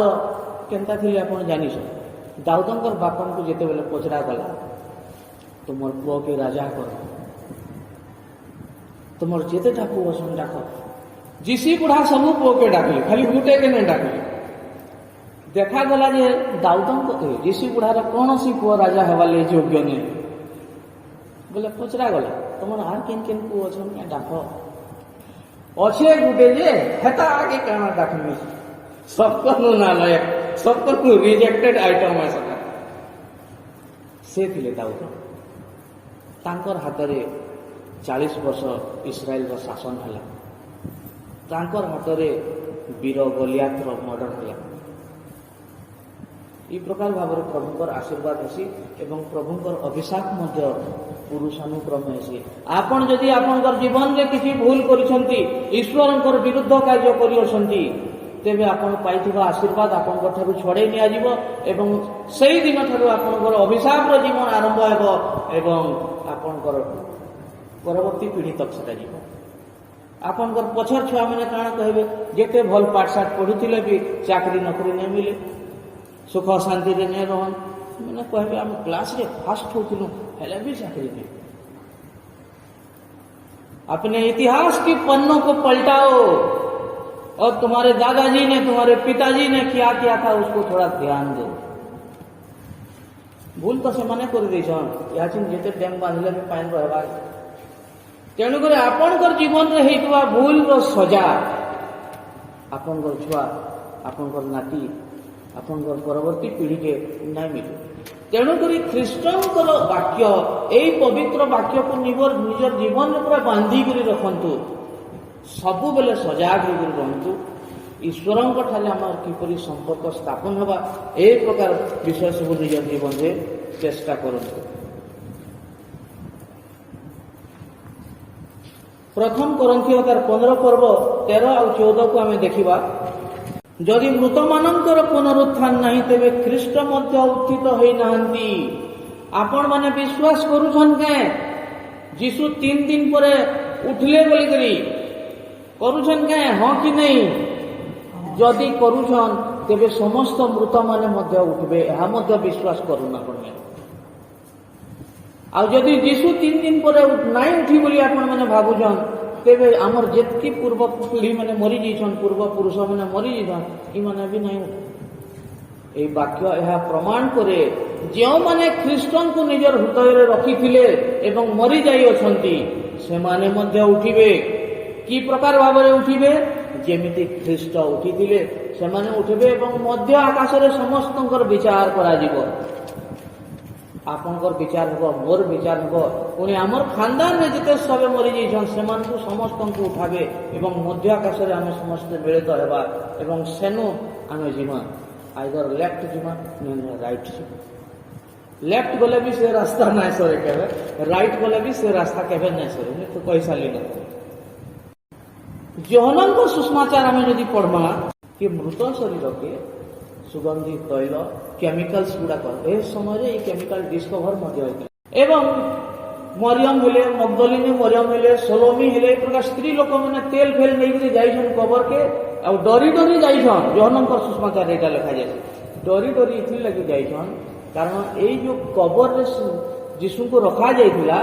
केनता थिले आपण जानिस। दाऊदंकर बापन को जेते बेले पचरा गला, तुमर पुओ के राजा कर, तुमर जेतेटा पुओ सन डाक। जिसी बुढ़ा सबू पुओ के डाकले, खाली गुटे के नहीं डाकले। देखा गला जे दाऊदंकर ऋषि बुढ़ार कौन सी पुओ राजा हेबार योग्य नहीं बोले पचरा गला, तुम आर केन केन पुओ छन डाक। अच्छे गुटे जे हेता आगे काना डाकमी, सबको नालायक, सबको रिजेक्टेड आइटम है सका। से थिले दाऊद, तांकर हातरे 40 वर्ष इस्राएल रो शासन हला। तांकर हातरे वीर गोलियात रो मर्डर हला। ई प्रकार भाव प्रभुंकर आशीर्वाद हेसी एवं प्रभुंकर अभिशाप मध्य पुरुषानुक्रम हेसी। आपण जदि आपनकर जीवन रे किछि भूल करिसंती, ईश्वरंकर विरुद्ध कार्य करिसंती, तेबे आपण पाइथिबा आशीर्वाद आपनकर ठारु छड़े निया जिवो एवं सेही दिन ठारु आपनकर अभिशाप रो जीवन आरंभ हेबो एवं आपनकर परवर्ती पीढ़ी तक सेटा जिवो। आपनकर पछर छुआ माने काना कहबे, जेते भल पाठ साठ पढुथिले भी चाकरी नौकरी नहीं मिले, सुख शांति रे नहीं रहन। मैंने कहबे हम क्लास रे फास्ट होथिलु, हेले भी चाकरी नहीं। अपने इतिहास की पन्नों को पलटाओ और तुम्हारे दादाजी ने, तुम्हारे पिताजी ने क्या किया था उसको थोड़ा ध्यान दो। भूल तो से माने कर देछन, याचिन जेते डैम बांधले में पानी रहबा। तेणुकर आपनकर जीवन रे हेतुआ भूल रो सजा आपनकर छुआ, आपनकर नाती, आपनकर परवर्ती पीढ़ी के नहीं मिले। तेणुकर ख्रीष्टंकर वाक्य, यही पवित्र वाक्य को निजर जीवन में पूरा बांधी कर रखु, सबु बेले सजाग होकर रहतु। ईश्वरों ठारे आम किपरि संपर्क स्थापन होगा, ए प्रकार विषय सब निज जीवन में चेष्टा करतु। प्रथम कोरिन्थियो 15 पर्व 13 और 14 को आम देखा। जदि मृत मानकर पुनरुत्थान नहीं तेबे ख्रीष्ट मध्य उत्थित होई नाहंती। आपण माने विश्वास करूछन के जीसु 3 दिन परे उठले बोली करी करूछन के हां कि नहीं? जदि करूछन तेबे समस्त मृत माने मध्य उठबे एहा मध्य विश्वास करूना पड़े। आ जदि जीसु 3 दिन परे नहीं उठी बोली आपण माने भाबुछन तेबे आमर जेतकी पूर्व पीढ़ी माने मरी जाइछन पूर्व पुरुष माने मरी जाइछन ई माने भी नहीं उठे। এই বাক্য ଏହା প্রমাণ করে ଯେଉଁମାନେ ଖ୍ରୀଷ୍ଟଙ୍କୁ ନିଜର ହୃଦୟରେ ରଖିଥିଲେ ଏବଂ ମରି ଯାଇଅଛନ୍ତି ସେମାନେ ମଧ୍ୟ ଉଠିବେ। କି ପ୍ରକାର ଭାବରେ ଉଠିବେ? ଯେମିତି ଖ୍ରୀଷ୍ଟ ଉଠିଥିଲେ ସେମାନେ ଉଠିବେ ଏବଂ ମଧ୍ୟ ଆକାଶରେ ସମସ୍ତଙ୍କର ବିଚାର କରାଯିବ। ଆପଣଙ୍କର ବିଚାର ହେବ, ମୋର ବିଚାର ହେବ, ପୁଣି ଆମର ଖାନଦାନରେ ଯେତେ ସବେ ମରିଯାଇଛନ୍ ସେମାନଙ୍କୁ ସମସ୍ତଙ୍କୁ ଉଠାବେ ଏବଂ ମଧ୍ୟ ଆକାଶରେ ଆମେ ସମସ୍ତେ ମିଳିତ ହେବା ଏବଂ ସେନୁ ଆମେ ଯିମା। आइदर लेफ्ट जीमा नहीं राइट जीमा। लेफ्ट गले भी से रास्ता नहीं सरे केवे, राइट गले भी से रास्ता केवे नहीं सरे। मैं तो कही साली न यूहन्ना को सुसमाचार में यदि पढ़मा कि मृत शरीर के सुगंधित तैल केमिकल्स गुड़ाक ए समय ये केमिकल डिस्कवर मध्य होता एवं मरियम हेले मगदलिनी मरियम हेले सोलोमी हेले प्रकार स्त्री लोक मैंने तेल फेल नहीं जाइछन कबर के आ डरी डरी जाइछन। यूहन्ना सुसमाचार एटा लिखा जाए डरी डरी इथि लगी जाइछन कारण एई जो कबर रे यीशु को रखा जाइथिला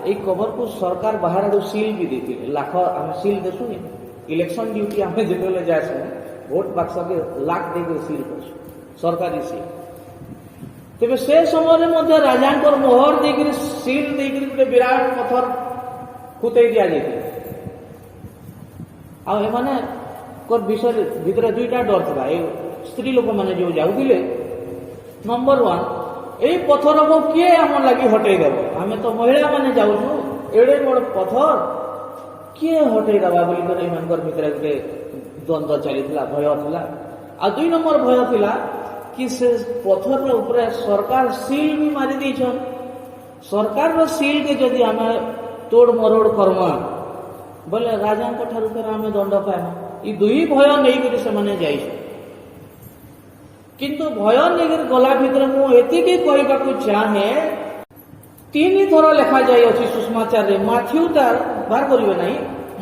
एई कबर को सरकार बाहर आडू सील भी देथिले। लाख हम सील देसुनी इलेक्शन ड्यूटी हमें जेतले जासु वोट बाक्स के लाख दे के सील करसु सरकारी सील। तेबे से समय मध्य राजांकर मोहर देकर सील देकर गोटे विराट पत्थर खुतई दिया जाइथिला। आ एमाने कोर विषय भीतर दुईटा डर था। स्त्री लोक मैंने जो जाऊले नंबर 1 ए पत्थर को किए आम लगी हटई देव आम तो महिला मैंने जाऊँ एड़े बड़ पत्थर किए हटई देवा बोलिकर भीतर गोटे द्वंद्व चलीला भय था। आ 2 नंबर भय था कि से पत्थर ऊपर सरकार सील भी मारी देछन। सरकार सील के जदि आम तोड़ मरोड़ करमा बोले राजा ठारू फेर आम दंड पाइबा। ई 2 भय नहीं से किंतु भय नहीं गला भितर मुझे कहवाक चाहे 3 थर लिखा जाए सुषमाचार माथ्यू तार बाहर करेंगे ना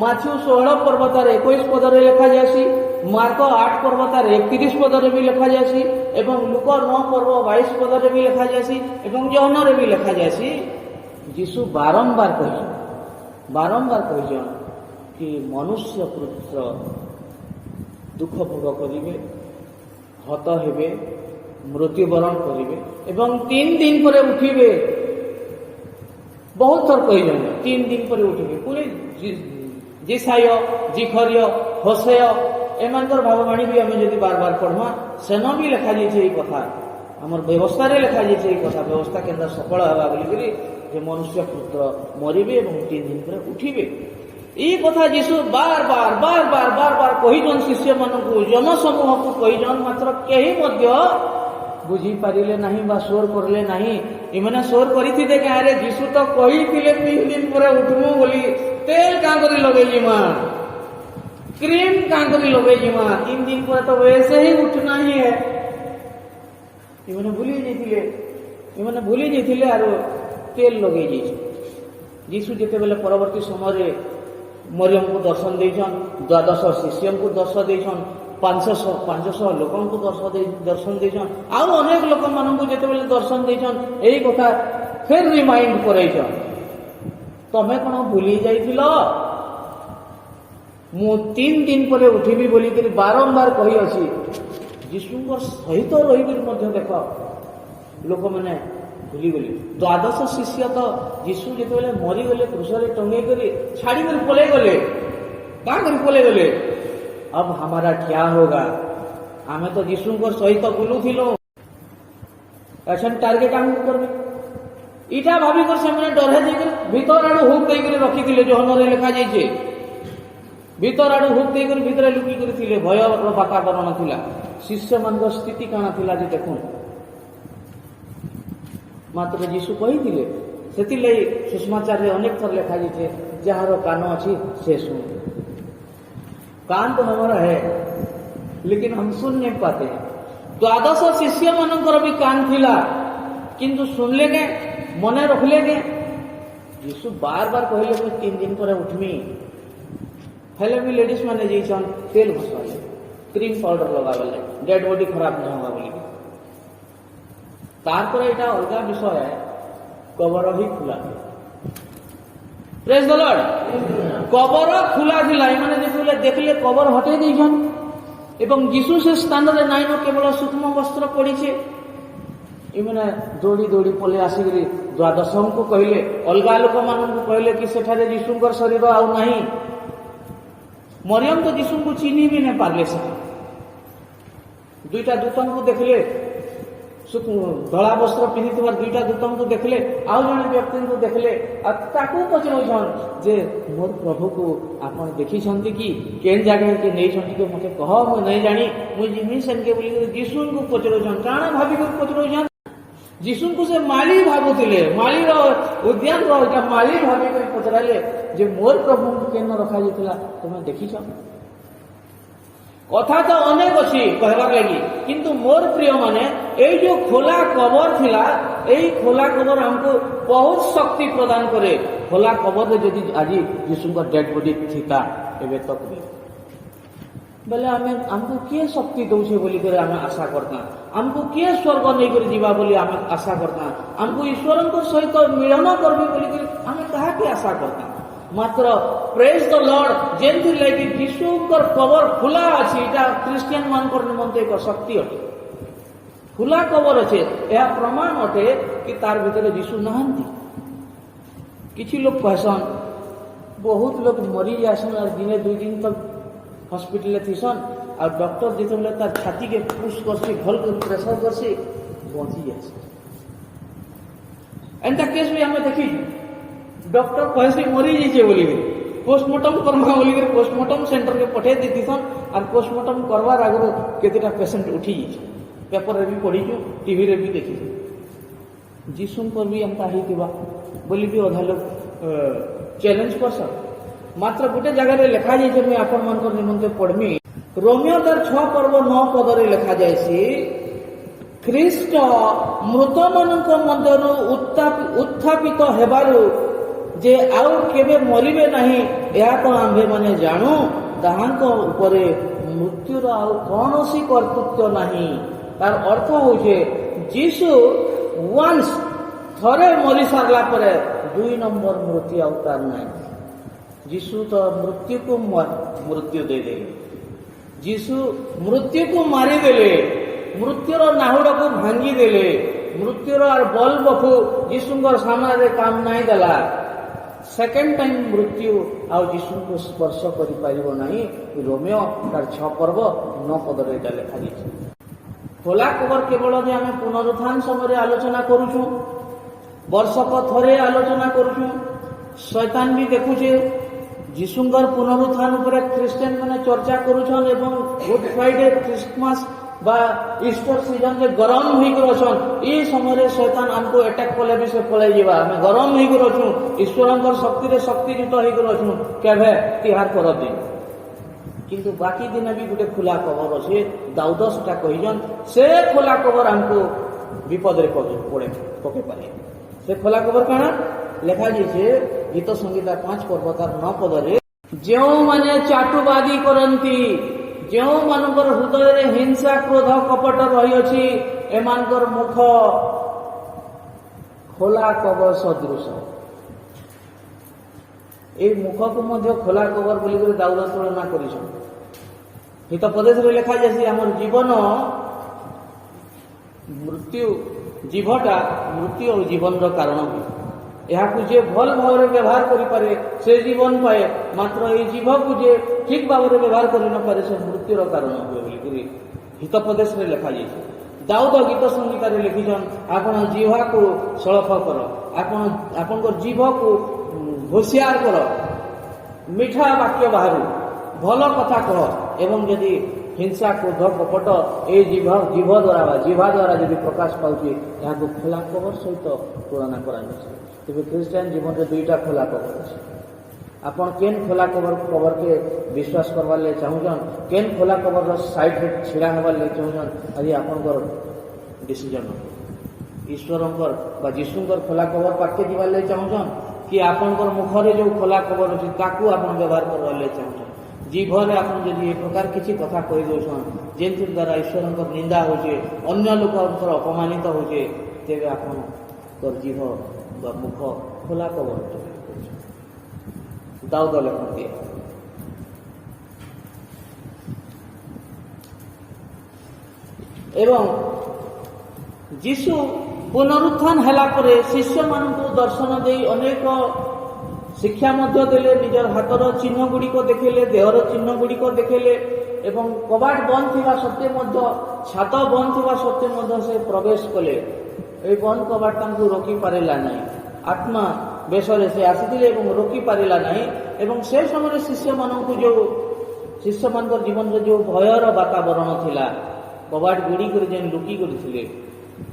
माथ्यू 16 पर्व तार 21 पदर लिखा जासी मार्क 8 पर्व तार 31 पदर भी लिखा जासी एवं लुक 9 पर्व 22 पदर भी लिखा जासी एवं जौन भी लिखा जासी। यीशु बारंबार कह कि मनुष्य पुत्र दुख भोग करेंगे हत हेबे मृत्युवरण करेंगे एवं 3 दिन पर उठिबे। बहुत थर कही 3 दिन पर उठिबे पुणी जिसाय जिखरिय होसेय एमानकर भाववाणी भी आम जब बार बार पढ़मा सेन भी लिखा जाइए कथा आमर व्यवस्था लिखा जाइए कथा व्यवस्था केन्द्र सफल हवा बोलिकी जे मनुष्य पुत्र मरिबे एवं 3 दिन पर उठिबे। ये कथा यीशु बार बार बार बार बार बार कहीजन शिष्य मानक जनसमूह को कहीजन मात्र कहीं बुझी पारे ना बा स्वर करले नहीं। इमाने स्वर करते क्या रे यीशु तो कही 3 दिन पर उठमु बोली तेल कां करी लगे जिमा क्रीम कां करी लगे जिमा 3 दिन पर तो वैसे ही उठना ही है। इमाने भूली जाइए आरो तेल लगे यीशु जिते बेले परवर्ती समय मरियम को दर्शन देछन 12 शिष्य को दर्शन देछन 500 लोक दर्शन देछन आउ अनेक लोक मान जिते बेले दर्शन देछन यही कथा फिर रिमाइंड करैछन तमे कौन भूली जाइथिल मु 3 दिन पर उठिबी बोली करी बारंबार कही अछि। यीशु सहित रही देख लोक मैंने भूली गली 12 शिष्य तो यीशु जो मरीगले क्रूसरे टंगे कर छाड़ी कर पले गले क्या कर पले गले। अब हमारा क्या होगा आम तो यीशु सहित बुलूथिलु अच्छा टार्गेट आम करबे इटा भाविक से डरे देकर भीतर आड़ हुक देकर रखी जहन लिखा जाइए भीतर आड़ हुक देकर भीतर लुकिक भय वातावरण था। शिष्य मान स्थिति काना थिला जे देखूँ मात्र यीशु कही से सुषमाचार अनेक थर लिखा जाए जार कान अच्छी से सुन। कान तो हमारा है लेकिन हम सुन नहीं पाते हैं। 12 शिष्य मानकर भी कान थिला किंतु सुनले के मने रखले के यीशु बार बार कहले कि 3 दिन पर उठमी हेले भी लेडीज माने जैसन तेल घसवाले क्रीम पाउडर लगावले डेड बॉडी खराब नहीं होगा बोली तार पर एटा अलगा विषय है कबर ही खुला प्रेज द लॉर्ड कबर खुला थिला माने जेतले देखले कबर हटे देइछन एवं यीशु से स्थान रे नाइन केवल सूक्ष्म वस्त्र पड़ीछे इमने दौड़ी दौड़ी पले आसिक द्वादश को कहले अलगा लोक मान को कहले कि सेठारे यीशुंकर शरीर आउ नहीं मरियम तो यीशु को चिन्ह भी नहीं पारले से दुईटा दूतन को देखले धला वस्त्र पिंधि दुईटा दूतन को देखले आउ जने व्यक्ति को देखले ताकू पचरौछन जे मोर प्रभु को आपण देखी छंती कि केन जगह के नै छंती के मते कह मु नै जानी मु जिमी सन के बोली यीशु को पचरौछन काना भाबी को पचरौछन यीशु को से माली भाबुतिले माली रो उद्यान रो का माली भाबी को पचराले जे मोर प्रभु को केन रखा जितला तुम देखी छ कथा तो अनेक अच्छी कहबार लगी किंतु मोर प्रिय माने এই जो खोला कबर थिला এই खोला कबर हमको बहुत शक्ति प्रदान करे खोला कबर रे यदि आज यीशु का डेड बॉडी थिता एबे तक भी बोले हमें हमको किए शक्ति दौचे बोली करे हमें आशा करता हमको किए स्वर्ग नहीं कर जीवा बोली हमें आशा करता हमको ईश्वर को सहित मिलन करबे बोली करे हमें कहा की आशा करता मात्र प्रेज द लॉर्ड जेंथि लागी यीशुकर कबर खुला अछि एटा क्रिश्चियन मानकर निमंते एक शक्ति अटे खुला कबर अछि यह प्रमाण अटे कि तार भीतर यीशु नहंती किछि लोग कहसन बहुत लोग मरी जासन और दिने 2 दिन तक हॉस्पिटल थीसन और डॉक्टर जेतले तार छाती के पुश करसी भल कर प्रेशर करसी बची जासी एंटा केस भी हमें देखी डॉक्टर कहसी मरी जाइए बोली पोस्टमार्टम करवा बोली पोस्टमार्टम सेंटर के पठे देतीसन और पोस्टमार्टम करवार आगे केतेटा पेशेंट उठी जाइए पेपर रे भी पढ़ीचु टीवी रे भी देखी यीशु पर भी एंता ही थिबा बोली भी अधा लोग चैलेंज कर सब मात्र गोटे जगह रे लिखा जाइए मैं आपण मानकर निमंते पढ़मी रोमियो तार 6 पर्व 9 पद रे लिखा जायसी ख्रीष्ट मृत मानक मध्यरु उत्थापित हेबारु जे आउ केबे मरिबे नहीं या तो आंभे माने जानू ताहांको उपरे मृत्युर आउ कौनसी कर्तृत्व नहीं तार अर्थ होचे यीशु वंस थरे मरी सारला परे 2 नंबर मृत्यु अवतार नहीं यीशु तो मृत्यु को मृत्यु दे दे यीशु मृत्यु को मारी देले मृत्युर नाहुड़ा को भांगी देले मृत्युर और बल बफु यीशुंकर सामने काम नहीं देला सेकेंड टाइम मृत्यु आ यीशु को स्पर्श करि पारिबो नहीं रोमियो तार 6 पर्व 9 पद रे लिखा जाइए खोला कबर केवल जे आमे पुनरुत्थान समय आलोचना करूछु वर्षक थरे आलोचना करूछु शैतान भी देखुछे यीशुंकर पुनरुत्थान ऊपर क्रिश्चियन माने चर्चा करूछन एवं गुड फ्राइडे क्रिसमस बा ईस्टर सीजन रे गरम होई करछन ई समय रे शैतान हमको अटैक कले भी से पळे जीवा हमें गरम होई करछु ईश्वरंकर शक्ति रे शक्ति जुत होई करछु केभे तिहार कर दिन किंतु बाकी दिन भी गुटे खुला कबर अछि दाऊद सेटा कहिजन से खुला कबर हमको विपद रे पड़े पके पारे से खुला कबर काना लेखा जाइए गीत संगीता 5 पर्व तार 9 पद रे जेउ माने चाटुबादी करंती जो मानकर हृदय रे हिंसा क्रोध कपट रही अछि एमानकर मुख खोला कबर सदृश ए मुख को मध्य खोला कबर बोली करे दाऊद तुलना करिछ हित प्रदेश रे लिखा जासी हमर जीवन मृत्यु जीवटा मृत्यु और जीवन रो कारण हुए यहाँ को जे भल भाव रे व्यवहार करि पारे से जीवन पाए मात्र ए जीव को जे ठीक भाव रे व्यवहार करि न पारे से मृत्यु रो कारण हुए बोली करी हित प्रदेश रे लिखा जाइए दाऊद गीत संगीता रे लिखिछन आपण जीवा को सळख कर आपण को जीव को होशियार कर मीठा वाक्य बाहर भल कथा कह एवं यदि हिंसा क्रोध कपट ए जीव द्वारा यदि प्रकाश पाउछि यहाँ को खोला कबर सहित तुलना करा तेज क्रिश्चियन जीवन में 2टा खोला कबर अच्छे ଆପଣ କେନ୍ ଖୋଲା ଖବର के विश्वास करवार ले चाहूछन, केन खोला खबर साइड रे छिड़ा हेबार ले चाहूछन, आज आपनकर डिसीजन ईश्वरंकर बा जीशुंकर खोला खबर पाके दिवार ले चाहूछन कि आपनकर मुखरे जो खोला खबर अछि ताकू आपन व्यवहार करवार ले चाहूछन। जीभरे आपन जदि ए प्रकार किछि कथा कहि दोछन जेंति द्वारा ईश्वरंकर निंदा होचे, अन्य लोकंकर अपमानित होचे, तेबे आपन कर जीभ बा मुख खोला खबर दाऊद लिखते एवं जीशु पुनरुत्थान हैला परे शिष्य मानक दर्शन दे अनेक शिक्षा मध्य देले, निजर हाथर चिन्ह गुड़िक देखले, देहर चिन्ह गुड़िक देखले एवं कबाट बंद थिबा सत्य मध्य छात बंद थिबा सत्य मध्य से प्रवेश कले। ए बंद कबाट तांकु रोकी पारिला नहीं, आत्मा बेसरे से आसीथिले एवं रोकी पारिला नहीं। एवं से समय शिष्य मानक जो शिष्य मान जीवन रे जो भयर वातावरण थिला, कबाट गुड़ी कर जेन लुकी करथिले,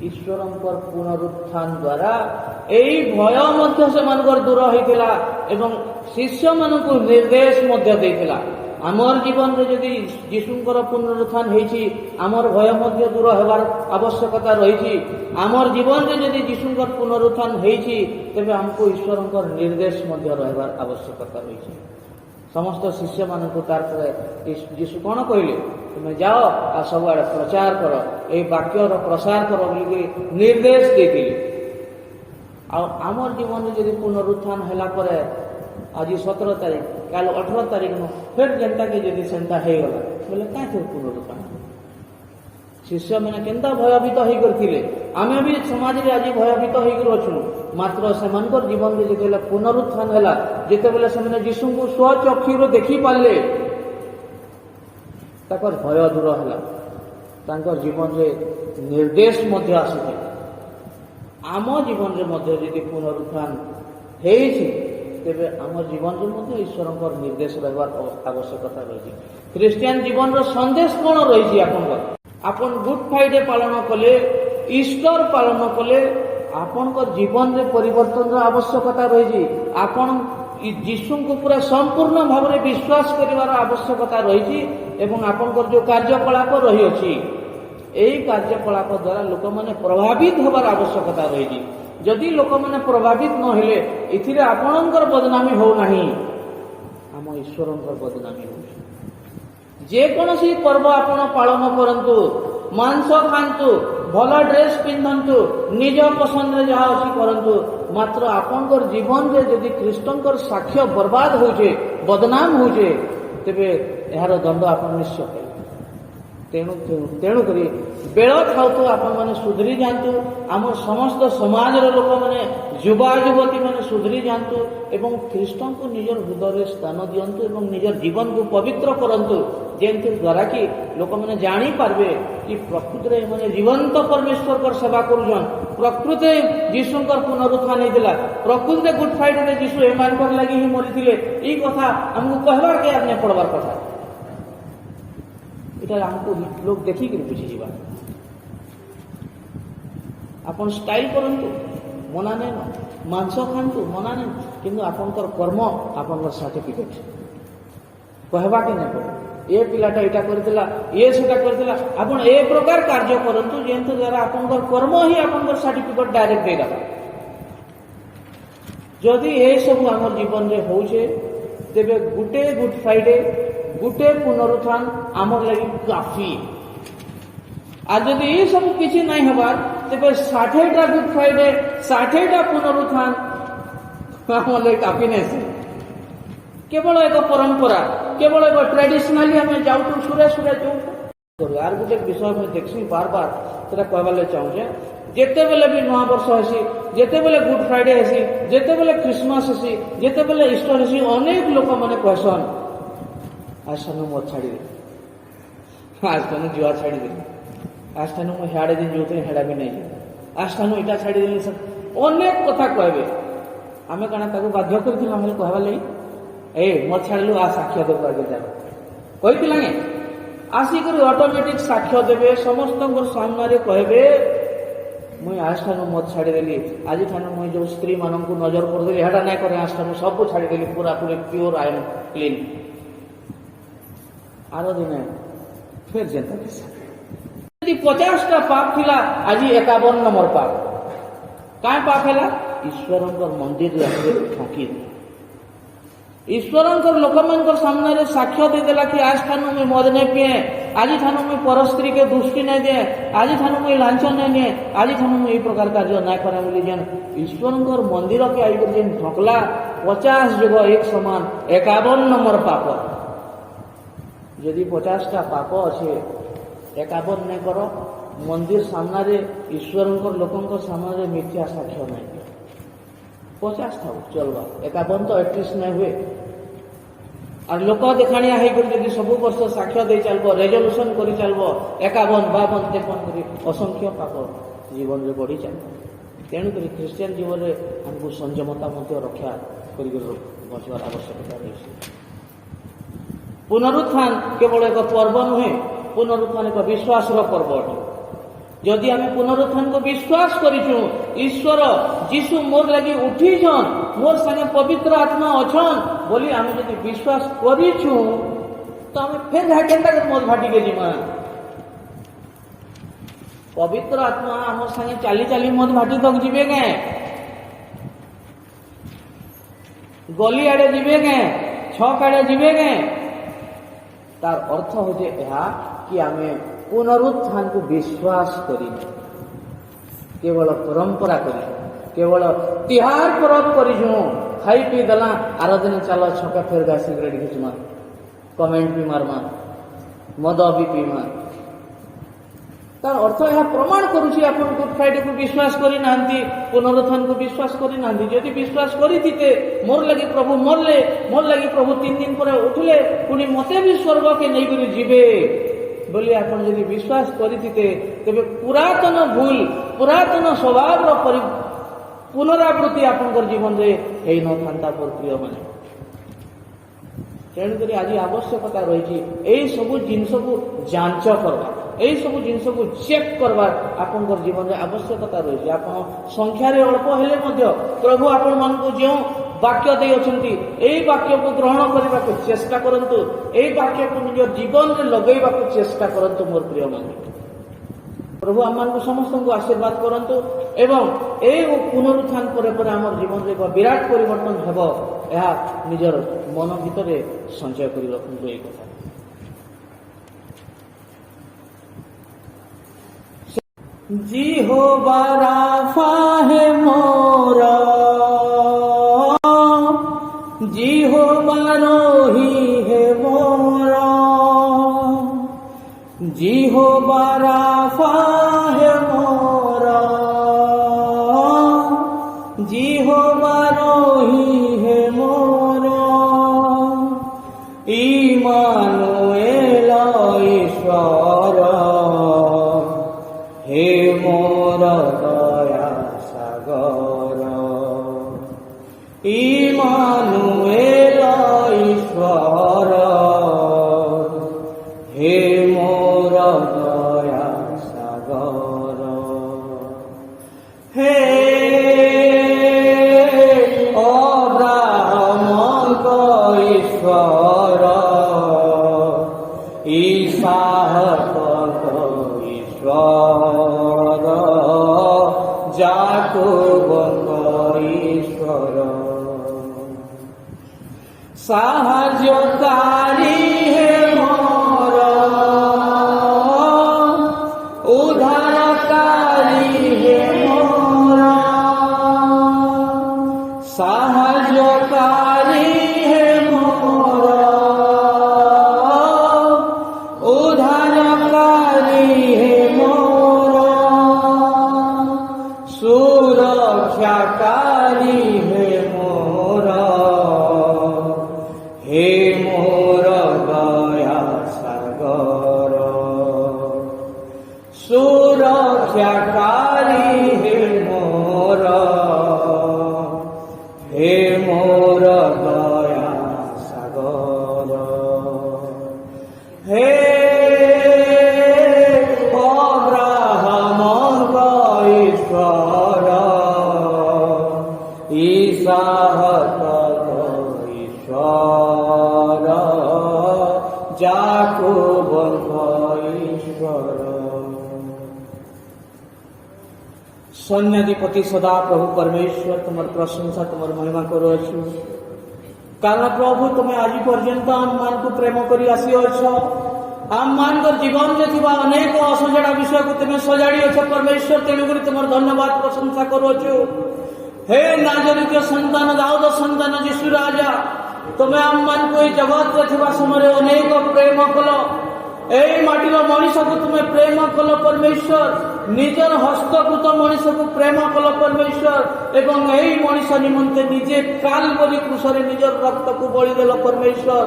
ईश्वरंकर पुनरुत्थान द्वारा एई भय मध्य से मानकर दूर होइतिला एवं शिष्य मानक निर्देश मध्य देइतिला। आमर जीवन रे यदि यीशुंकर पुनरुत्थान हेछि, आमर भय मध्य दूर हेबार आवश्यकता रहिछि। आमर जीवन रे यदि यीशुंकर पुनरुत्थान हेछि, तेबे हमको ईश्वरंकर निर्देश मध्य रहबार आवश्यकता रहिछि। समस्त शिष्य मानक तार पर यीशु कौन कहले, तुम जाओ आ सब आड़े प्रचार कर, ए वाक्यर प्रसार कर बोली निर्देश देथिले। आमर जीवन रे यदि पुनरुत्थान हैला परे आज 17 तारीख काल 18 तारीख में फिर जनता के यदि सेंटा है गला बोले क्या थे पुनरुत्थान शिष्य मैंने केंता भयभीत हो करथिले, आमे भी समाज रे आज भयभीत हो कर अछु। मात्र सेमानकर जीवन रे जेतेले पुनरुत्थान हैला, जेतेबेले सेमाने यीशु को स्वचक्षु रो देखि पाले, ताकर भय दूर हैला, तांकर जीवन रे निर्देश मध्य आसीथे। आम जीवन रे मध्य यदि पुनरुत्थान हेछि, तेबे आम जीवन रे मध्य ईश्वरंकर निर्देश रहबार आवश्यकता रही। ख्रिस्टियन जीवन रो संदेश कोन रही आपनकर, आपन गुड फ्राइडे पालन कले, ईस्टर पालन कले, आपनकर जीवन रे परिवर्तन रो आवश्यकता रही। आपन यीशु को पूरा संपूर्ण भाव में विश्वास करिवार आवश्यकता रही एवं आपनकर जो कार्यकलाप रही अछि, एई कार्यकलाप द्वारा लोक माने प्रभावित होबार आवश्यकता रही। जदि लोक माने प्रभावित न हेले, इथिरे आपनकर बदनामी हो नहीं, आम ईश्वरंकर बदनामी हो। जे कोनोसी पर्व आपण पालन करंतु, मांस खांतु, भल ड्रेस पिंधंतु, निज पसंद रे जहा अछि करंतु, मात्र आपनकर जीवन रे यदि ख्रीष्टंकर साक्ष्य बर्बाद होजे, बदनाम होजे, तेबे एहार दंड आपण निश्चय पाइबे। तेणु करी बेल थाउ तो आपण माने सुधरी जातु, आम समस्त समाज रे लोक माने युवा युवती माने सुधरी जातु एवं ख्रीष्टन को निजर हृदय स्थान दियंतु एवं निजर जीवन को पवित्र करंतु, जेंति द्वारा कि लोक माने जानी पारबे कि प्रकृति रे माने जीवंत परमेश्वर कर सेवा करूजन। प्रकृति यीशुंकर पुनरुत्थान हेतिला, प्रकृति रे गुड फ्राइडे रे यीशु एमानकर लागि ही मरिथिले, ई कथा हमकु कहबार के आज्ञा पड़बार कथा। इटा हमको लोग देखी कि बुझी जीवा। आपन स्टाइल करंतु मना नहीं न, मांस खांतु मना नहीं, किंतु आपनकर कर्म आपनकर सर्टिफिकेट कहबा के नहीं पड़े। ए पिलाटा एटा करथिला, ए सेटा करथिला, आपन ए प्रकार कार्य करंतु जेंतु द्वारा आपनकर कर्म ही आपनकर सर्टिफिकेट डायरेक्ट देगा। जदि ए सब हमर जीवन रे होउछे, तेबे गुटे गुड फ्राइडे, गुटे पुनरुत्थान आमर लगी काफी। आज यदि ये सब किसी नहीं हबार, तेबे 60टा गुड फ्राइडे, 60टा पुनरुत्थान आमर लगी काफी नहीं से। केवल एक परंपरा, केवल एक ट्रेडिशनली हमें जाऊँ सुरे सुरे जाऊँ। यार गोटे विषय में देखी बार बार तेरा कहबाले चाहूँ, जेते बेले भी नवा वर्ष हेसी, जेते बेले गुड फ्राइडे हेसी, जेते बेले क्रिसमस हेसी, जेते बेले ईस्टर हेसी, अनेक लोक माने कहसन आज थानू मत छाड़ी दे, आज थानू जुआ छाड़ी दे, आज थानू मैं हेड़े दिन जो हेड़ा भी नहीं, आज थानू इटा छाड़ी दे, सब अनेक कथा कहबे। आमे काना ताको बाध्य करथि हमले कहबा लई, ए मत छाड़लु आ साक्ष्य देबा के जा कहितिला ने, आसी कर ऑटोमेटिक साक्ष्य देबे, समस्त सामने रे कहबे मुई आज ठानु मत छाड़देली आज ठानु मुई जो स्त्री मान को नजर करदेली हेटा नहीं करे आज ठानु सब छाड़देली पूरा पूरी प्योर आई एम क्लीन आरो दिने फिर जेता यदि 50टा पाप थिला आज 51 नंबर पाप काय पाप हैला ईश्वरंकर मंदिर ठकी ईश्वरंकर लोकमानकर सामने साक्ष्य देदेला कि आज ठानु मुई मद नहीं पिए आज ठानु मुई पर स्त्री के दृष्टि नहीं दे आज ठानु मुई लांछ नहीं निए आज ठानु मुई प्रकार कार्य नहीं करे बोली जेन ईश्वरंकर मंदिर के आईकर जेन ठकला 50 जुग एक समान 51 नंबर पाप यदि 50टा पाप अच्छे 51 नहीं कर मंदिर सामने ईश्वरंकर लोकंकर सामने मिथ्या साक्ष्य नहीं 50 था चलवा 51 तो एटलिस्ट नहीं हुए और लोक देखाणिया होकर सब वर्ष साक्ष्य दे चलो रेजोल्यूशन कर चलो 51 52 53 असंख्य पाप जीवन में बढ़ी चलो तेणुक ख्रीस्टियान जीवन में आमको संयमता रक्षा कर बचवार आवश्यकता रही पुनरुत्थान केवल एक पर्व नुहे पुनरुत्थान एक विश्वास पर्व अटे जदि आम पुनरुत्थान को विश्वास करिछु ईश्वर जीशु मोर लगी उठीछन मोर संगे पवित्र आत्मा अछन बोली आम जदि विश्वास करिछु तो आम फिर केनता मत भाटी के जीमा पवित्र आत्मा आम संगे चाली चाली मत भाटी तक जीवे गे गली आड़े जीवे गे छक आड़े जीवे गे तार अर्थ होजे यह कि आम पुनरुत्थान को विश्वास करी केवल परंपरा करी केवल तिहार परब करिछु खाई पी दला आर दिन चलो छका फेर गा सिगरेट घिचमा कमेंट भी मारमा मद भी पीमा तार अर्थ यह प्रमाण करुछि आपण गुड फ्राइडे को विश्वास करी नांती पुनरुत्थान को विश्वास करी नांती यदि विश्वास करी थीते मोर लगी प्रभु मरले मोर लगी प्रभु 3 दिन पर उठले पुनी मते भी स्वर्ग के नहीं करी जीवे बोली आपण यदि विश्वास करी थीते तबे पुरातन भूल पुरातन स्वभाव पुनरावृत्ति आपनकर जीवन रे हेई न थांता पर प्रिय माने तेणुक आज आवश्यकता रही यही सब जिनस को जांच करवा यही सब जिनस को चेक करवा आपनकर जीवन में आवश्यकता रही आप संख्यार अल्प हेले प्रभु आपण मान को जो वाक्य दे अछंती एई वाक्य को ग्रहण करने को चेष्टा करंतु एई वाक्य को निज जीवन में लगेबा को चेष्टा करंतु मोर प्रिय माने प्रभु आम को समस्त को आशीर्वाद करंतु एवं ए पुनरुत्थान पर आम जीवन में विराट परिवर्तन हेब यह निजर मन भीतर संचय कर रखु ये कथा जिहोवा राफा है मोरा जिहोवा रोही है मोरा जिहोवा राफा है मोरा जिहोवा रोही है मोरा इमानुएल ईश्वर हे मोर दया सागर इमानुएल ईश्वर हे मोर दया सागर हे अब्राहम ईश्वर इसहाक ईश्वर याकूब ईश्वर साहाय्यकारी है मोर उद्धारकारी है मोर साहाय्यकारी है मोर उद्धारकारी है मोर सुरक्षाकारी है मोर हे मोर दया सागर सुरक्षाकारी हे मोर हे मोर दया सागर हे अब्राहम ईश्वर ईश्वर जाको बंध ईश्वर। सैन्याधिपति सदा प्रभु परमेश्वर तुमर प्रशंसा तुमर महिमा करुछु, कारण प्रभु तुम्हें आज पर्यंत आम मान को प्रेम करी आसी अछ। आम मान जीवन में थिबा अनेक असजड़ा विषय को तुम्हें सजाड़ी अछ परमेश्वर, तेणुकरी तुमर धन्यवाद प्रशंसा करुछु। हे नाजरिक संतान दाऊद संतान यीशु राजा, तुम्हें आम मान को जगत में थिबा समय अनेक प्रेम कल। এই মাটির মনুষ্যকে তুমি প্রেম কল পরমেশ্বর, নিজের হস্তকৃত মনুষ্যকে প্রেম কল পরমেশ্বর, এবং এই মনুষ্য নিমন্তে নিজে কালবরি ক্রুশরে নিজের রক্তকে বলি দেল পরমেশ্বর।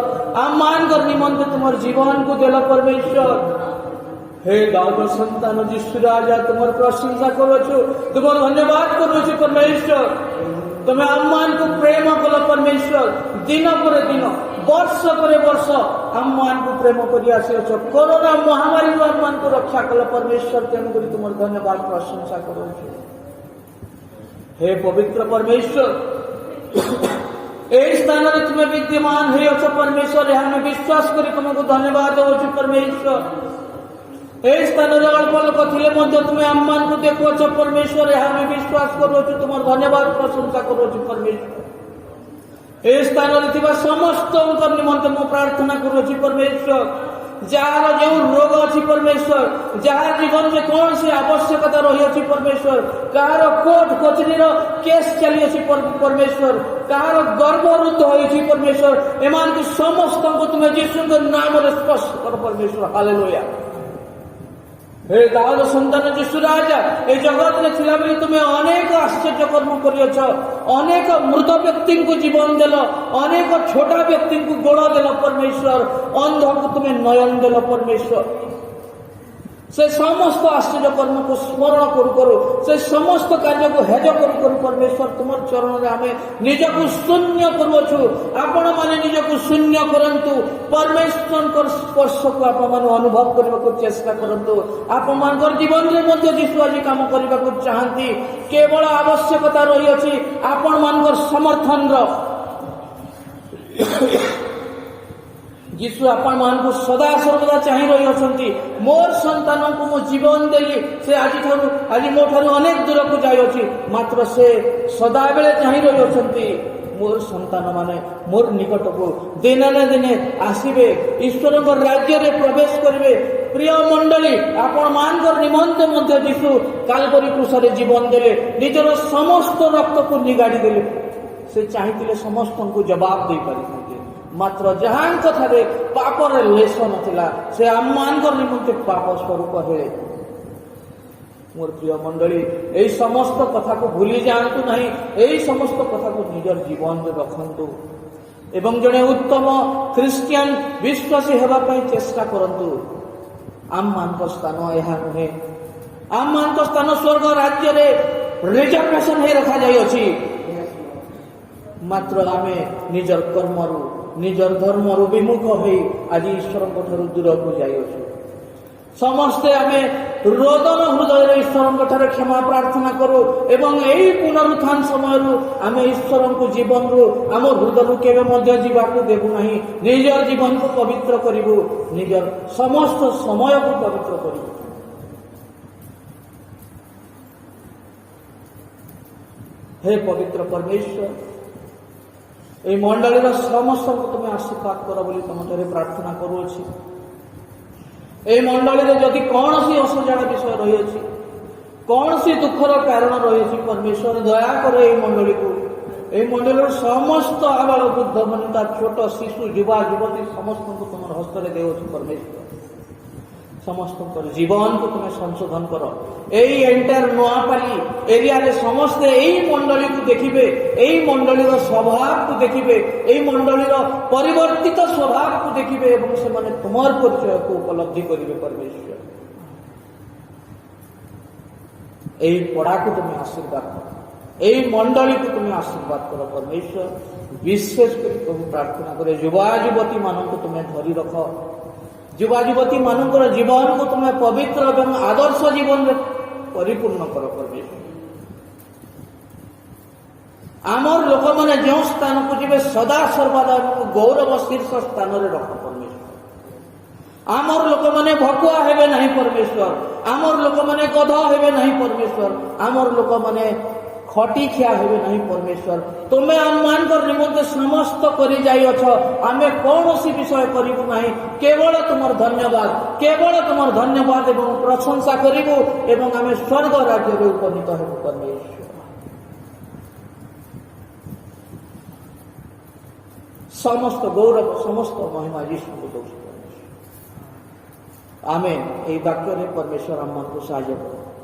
আমার নিমন্তে তোমার জীবনকে দেল পরমেশ্বর। हे दाऊद संतान यीशु राजा, तुम्हार प्रशंसा करुछु, तुम्हार धन्यवाद करुछु परमेश्वर। तुम्हें आम्मान को प्रेम कल परमेश्वर, दिन पर दिन वर्ष पर वर्ष आम्मान को प्रेम करी आसीअछ। कोरोना महामारी आम्मान को रक्षा कल परमेश्वर, तेणुकरी तुम्हार धन्यवाद प्रशंसा करुछु। हे पवित्र परमेश्वर, এই স্থানে তুমি বিদ্যমান হইয়াছ परमेश्वर, আমি বিশ্বাস করি তোমাকে ধন্যবাদ দেওছি परमेश्वर। এই স্থানে অল্প লোক ଥିଲେ ମଧ୍ୟ তুমি ଆମମାନଙ୍କୁ ଦେଖୁଅଛ परमेश्वर, ଏହା ଆମେ ବିଶ୍ୱାସ କରୁଅଛୁ, ତୁମର ଧନ୍ୟବାଦ ପ୍ରଶଂସା କରୁଅଛୁ परमेश्वर। এই ସ୍ଥାନରେ ଥିବା ସମସ୍ତଙ୍କ ନିମନ୍ତେ ମୁଁ ପ୍ରାର୍ଥନା କରୁଅଛି परमेश्वर। ଯାହାର ଯେଉଁ ରୋଗ ଅଛି परमेश्वर, ଯାହାର ଜୀବନରେ କୌଣସି ଆବଶ୍ୟକତା ରହିଅଛି परमेश्वर, କାହାର କୋର୍ଟ କଚେରୀର କେସ୍ ଚାଲିଅଛି परमेश्वर, କାହାର ଗର୍ଭରୁଦ୍ଧ ହୋଇଛି परमेश्वर, ଏମାନଙ୍କୁ ସମସ୍ତଙ୍କୁ ତୁମେ ଯୀଶୁଙ୍କ ନାମରେ ସ୍ପର୍ଶ କର परमेश्वर। ହାଲେଲୁୟା। हे दाऊद संतान यीशु राजा, এই জগৎ রে ছিলা বলি তুমি অনেক আশ্চর্য কর্ম করিয়াছ, অনেক মৃত ব্যক্তিଙ୍କୁ জীবন দেল, অনেক ছোট ব্যক্তিଙ୍କୁ গোড় দেল परमेश्वर, অন্ধକୁ তুমি নয়ন দেল परमेश्वर। से समस्त आश्चर्य कर्म को स्मरण करू करू, से समस्त कार्य को हेज करू करू परमेश्वर, तुम चरण में आम निजक शून्य करुछु। आपण माने निजक शून्य करंतु, परमेश्वर स्पर्श को आप अनुभव करने को चेष्टा करंतु। आप मान जीवन में मध्य यीशु आज काम करने को चाहती, केवल आवश्यकता रही अछि आपण मान समर्थन यीशु आपण मान को सदा सर्वदा चाहि रही अछंती। मोर संतान को मो जीवन देली, से आज मो ठारू अनेक दूर को जाय अछि, मात्र से सदा बेले चाहि रही अछंती। मोर संतान माने मोर निकट को दिने न दिने आसीबे, ईश्वर राज्य रे प्रवेश करिवे। प्रिय मंडली, आपण मान निमंत मध्य यीशु कालवरी क्रूसरे जीवन देले, निजर समस्त रक्त को निगाड़ी देले। से चाहिथिले समस्त को जवाब दे पारिथांते, मात्र जहां कथा पापर लेस नथिला, से आम्मान निमंते पाप स्वरूप है। मोर प्रिय मंडली, यही समस्त कथा को भूली जातु नहीं, यही समस्त कथा को निजर जीवन में रखंतु एवं जड़े उत्तम ख्रिस्टियन विश्वासी हेबा पई चेष्टा करंतु। आम मान स्थान यह नुहे, आम मान स्थान स्वर्ग राज्य रे रिजर्वेशन हे रखा जाय अछि, मात्र आमे निजर कर्मरु निजर धर्मरु विमुख होई आज ईश्वर दूर को जाइछु। समस्ते आमे रोदन हृदय ईश्वर क्षमा प्रार्थना करू एवं यही पुनरुत्थान समय आमे ईश्वर को जीवन रु आम हृदय केवे मध्य जीवाकू देबु नहीं, निजर जीवन को पवित्र करिबु, निजर समस्त समय को पवित्र करिबु। हे पवित्र परमेश्वर, এই মণ্ডলীর সমস্ত তুমি আশীর্বাদ কর বলে তোমাদের প্রার্থনা করুছি। এই মণ্ডলীরে যদি কৌশি অসজাড় বিষয় রয়েছে, কৌশি দুঃখর কারণ রয়েছে, পরমেশ্বর দয়া করে এই মণ্ডলীকে, এই মণ্ডলীর সমস্ত আবাল বৃদ্ধ বনিতা ছোট শিশু যুবা যুবতী সমস্ত তোমার হস্তরে দেউছি পরমেশ্বর। समस्त जीवन को तुम्हें संशोधन कर, यही एंटायर नोआपाली एरिया रे समस्ते यही मंडली को देखिबे, यही मंडलीर स्वभाव को देखिबे, यही मंडलीर परिवर्तित स्वभाव को देखिबे एवं से माने तुमार परिचय को उपलब्धि करिबे परमेश्वर। यही पढ़ा को तुम्हें आशीर्वाद कर, यही मंडली को तुम्हें आशीर्वाद कर परमेश्वर। विशेष कर प्रभु प्रार्थना करे युवा युवती मान को तुम्हें धरी रख, युवा युवती मानकर जीवन को तुम्हें पवित्र एवं आदर्श जीवन में परिपूर्ण कर परमेश्वर। आमर लोक मैंने जो स्थान को जी सदा सर्वदा गौरव शीर्ष स्थान में रख परमेश्वर। आमर लोक मैंने भकुआ हेबे नहीं परमेश्वर। आमर लोक मैंने गध हेबे नहीं परमेश्वर। आमर लोक मैंने खटी खिया हेबे नहीं परमेश्वर। तुम्हें आम कर निमंते समस्त करी जाइछ। आमे कौन विषय करिबु नहीं, केवल तुमर धन्यवाद, केवल तुमर धन्यवाद एवं प्रशंसा करिबु एवं आमे स्वर्ग राज्य में उपनीत हेबु परमेश्वर। समस्त गौरव समस्त महिमा यीशु को दौड़। आमेन। यही वाक्य परमेश्वर आम को साहाय्य कर।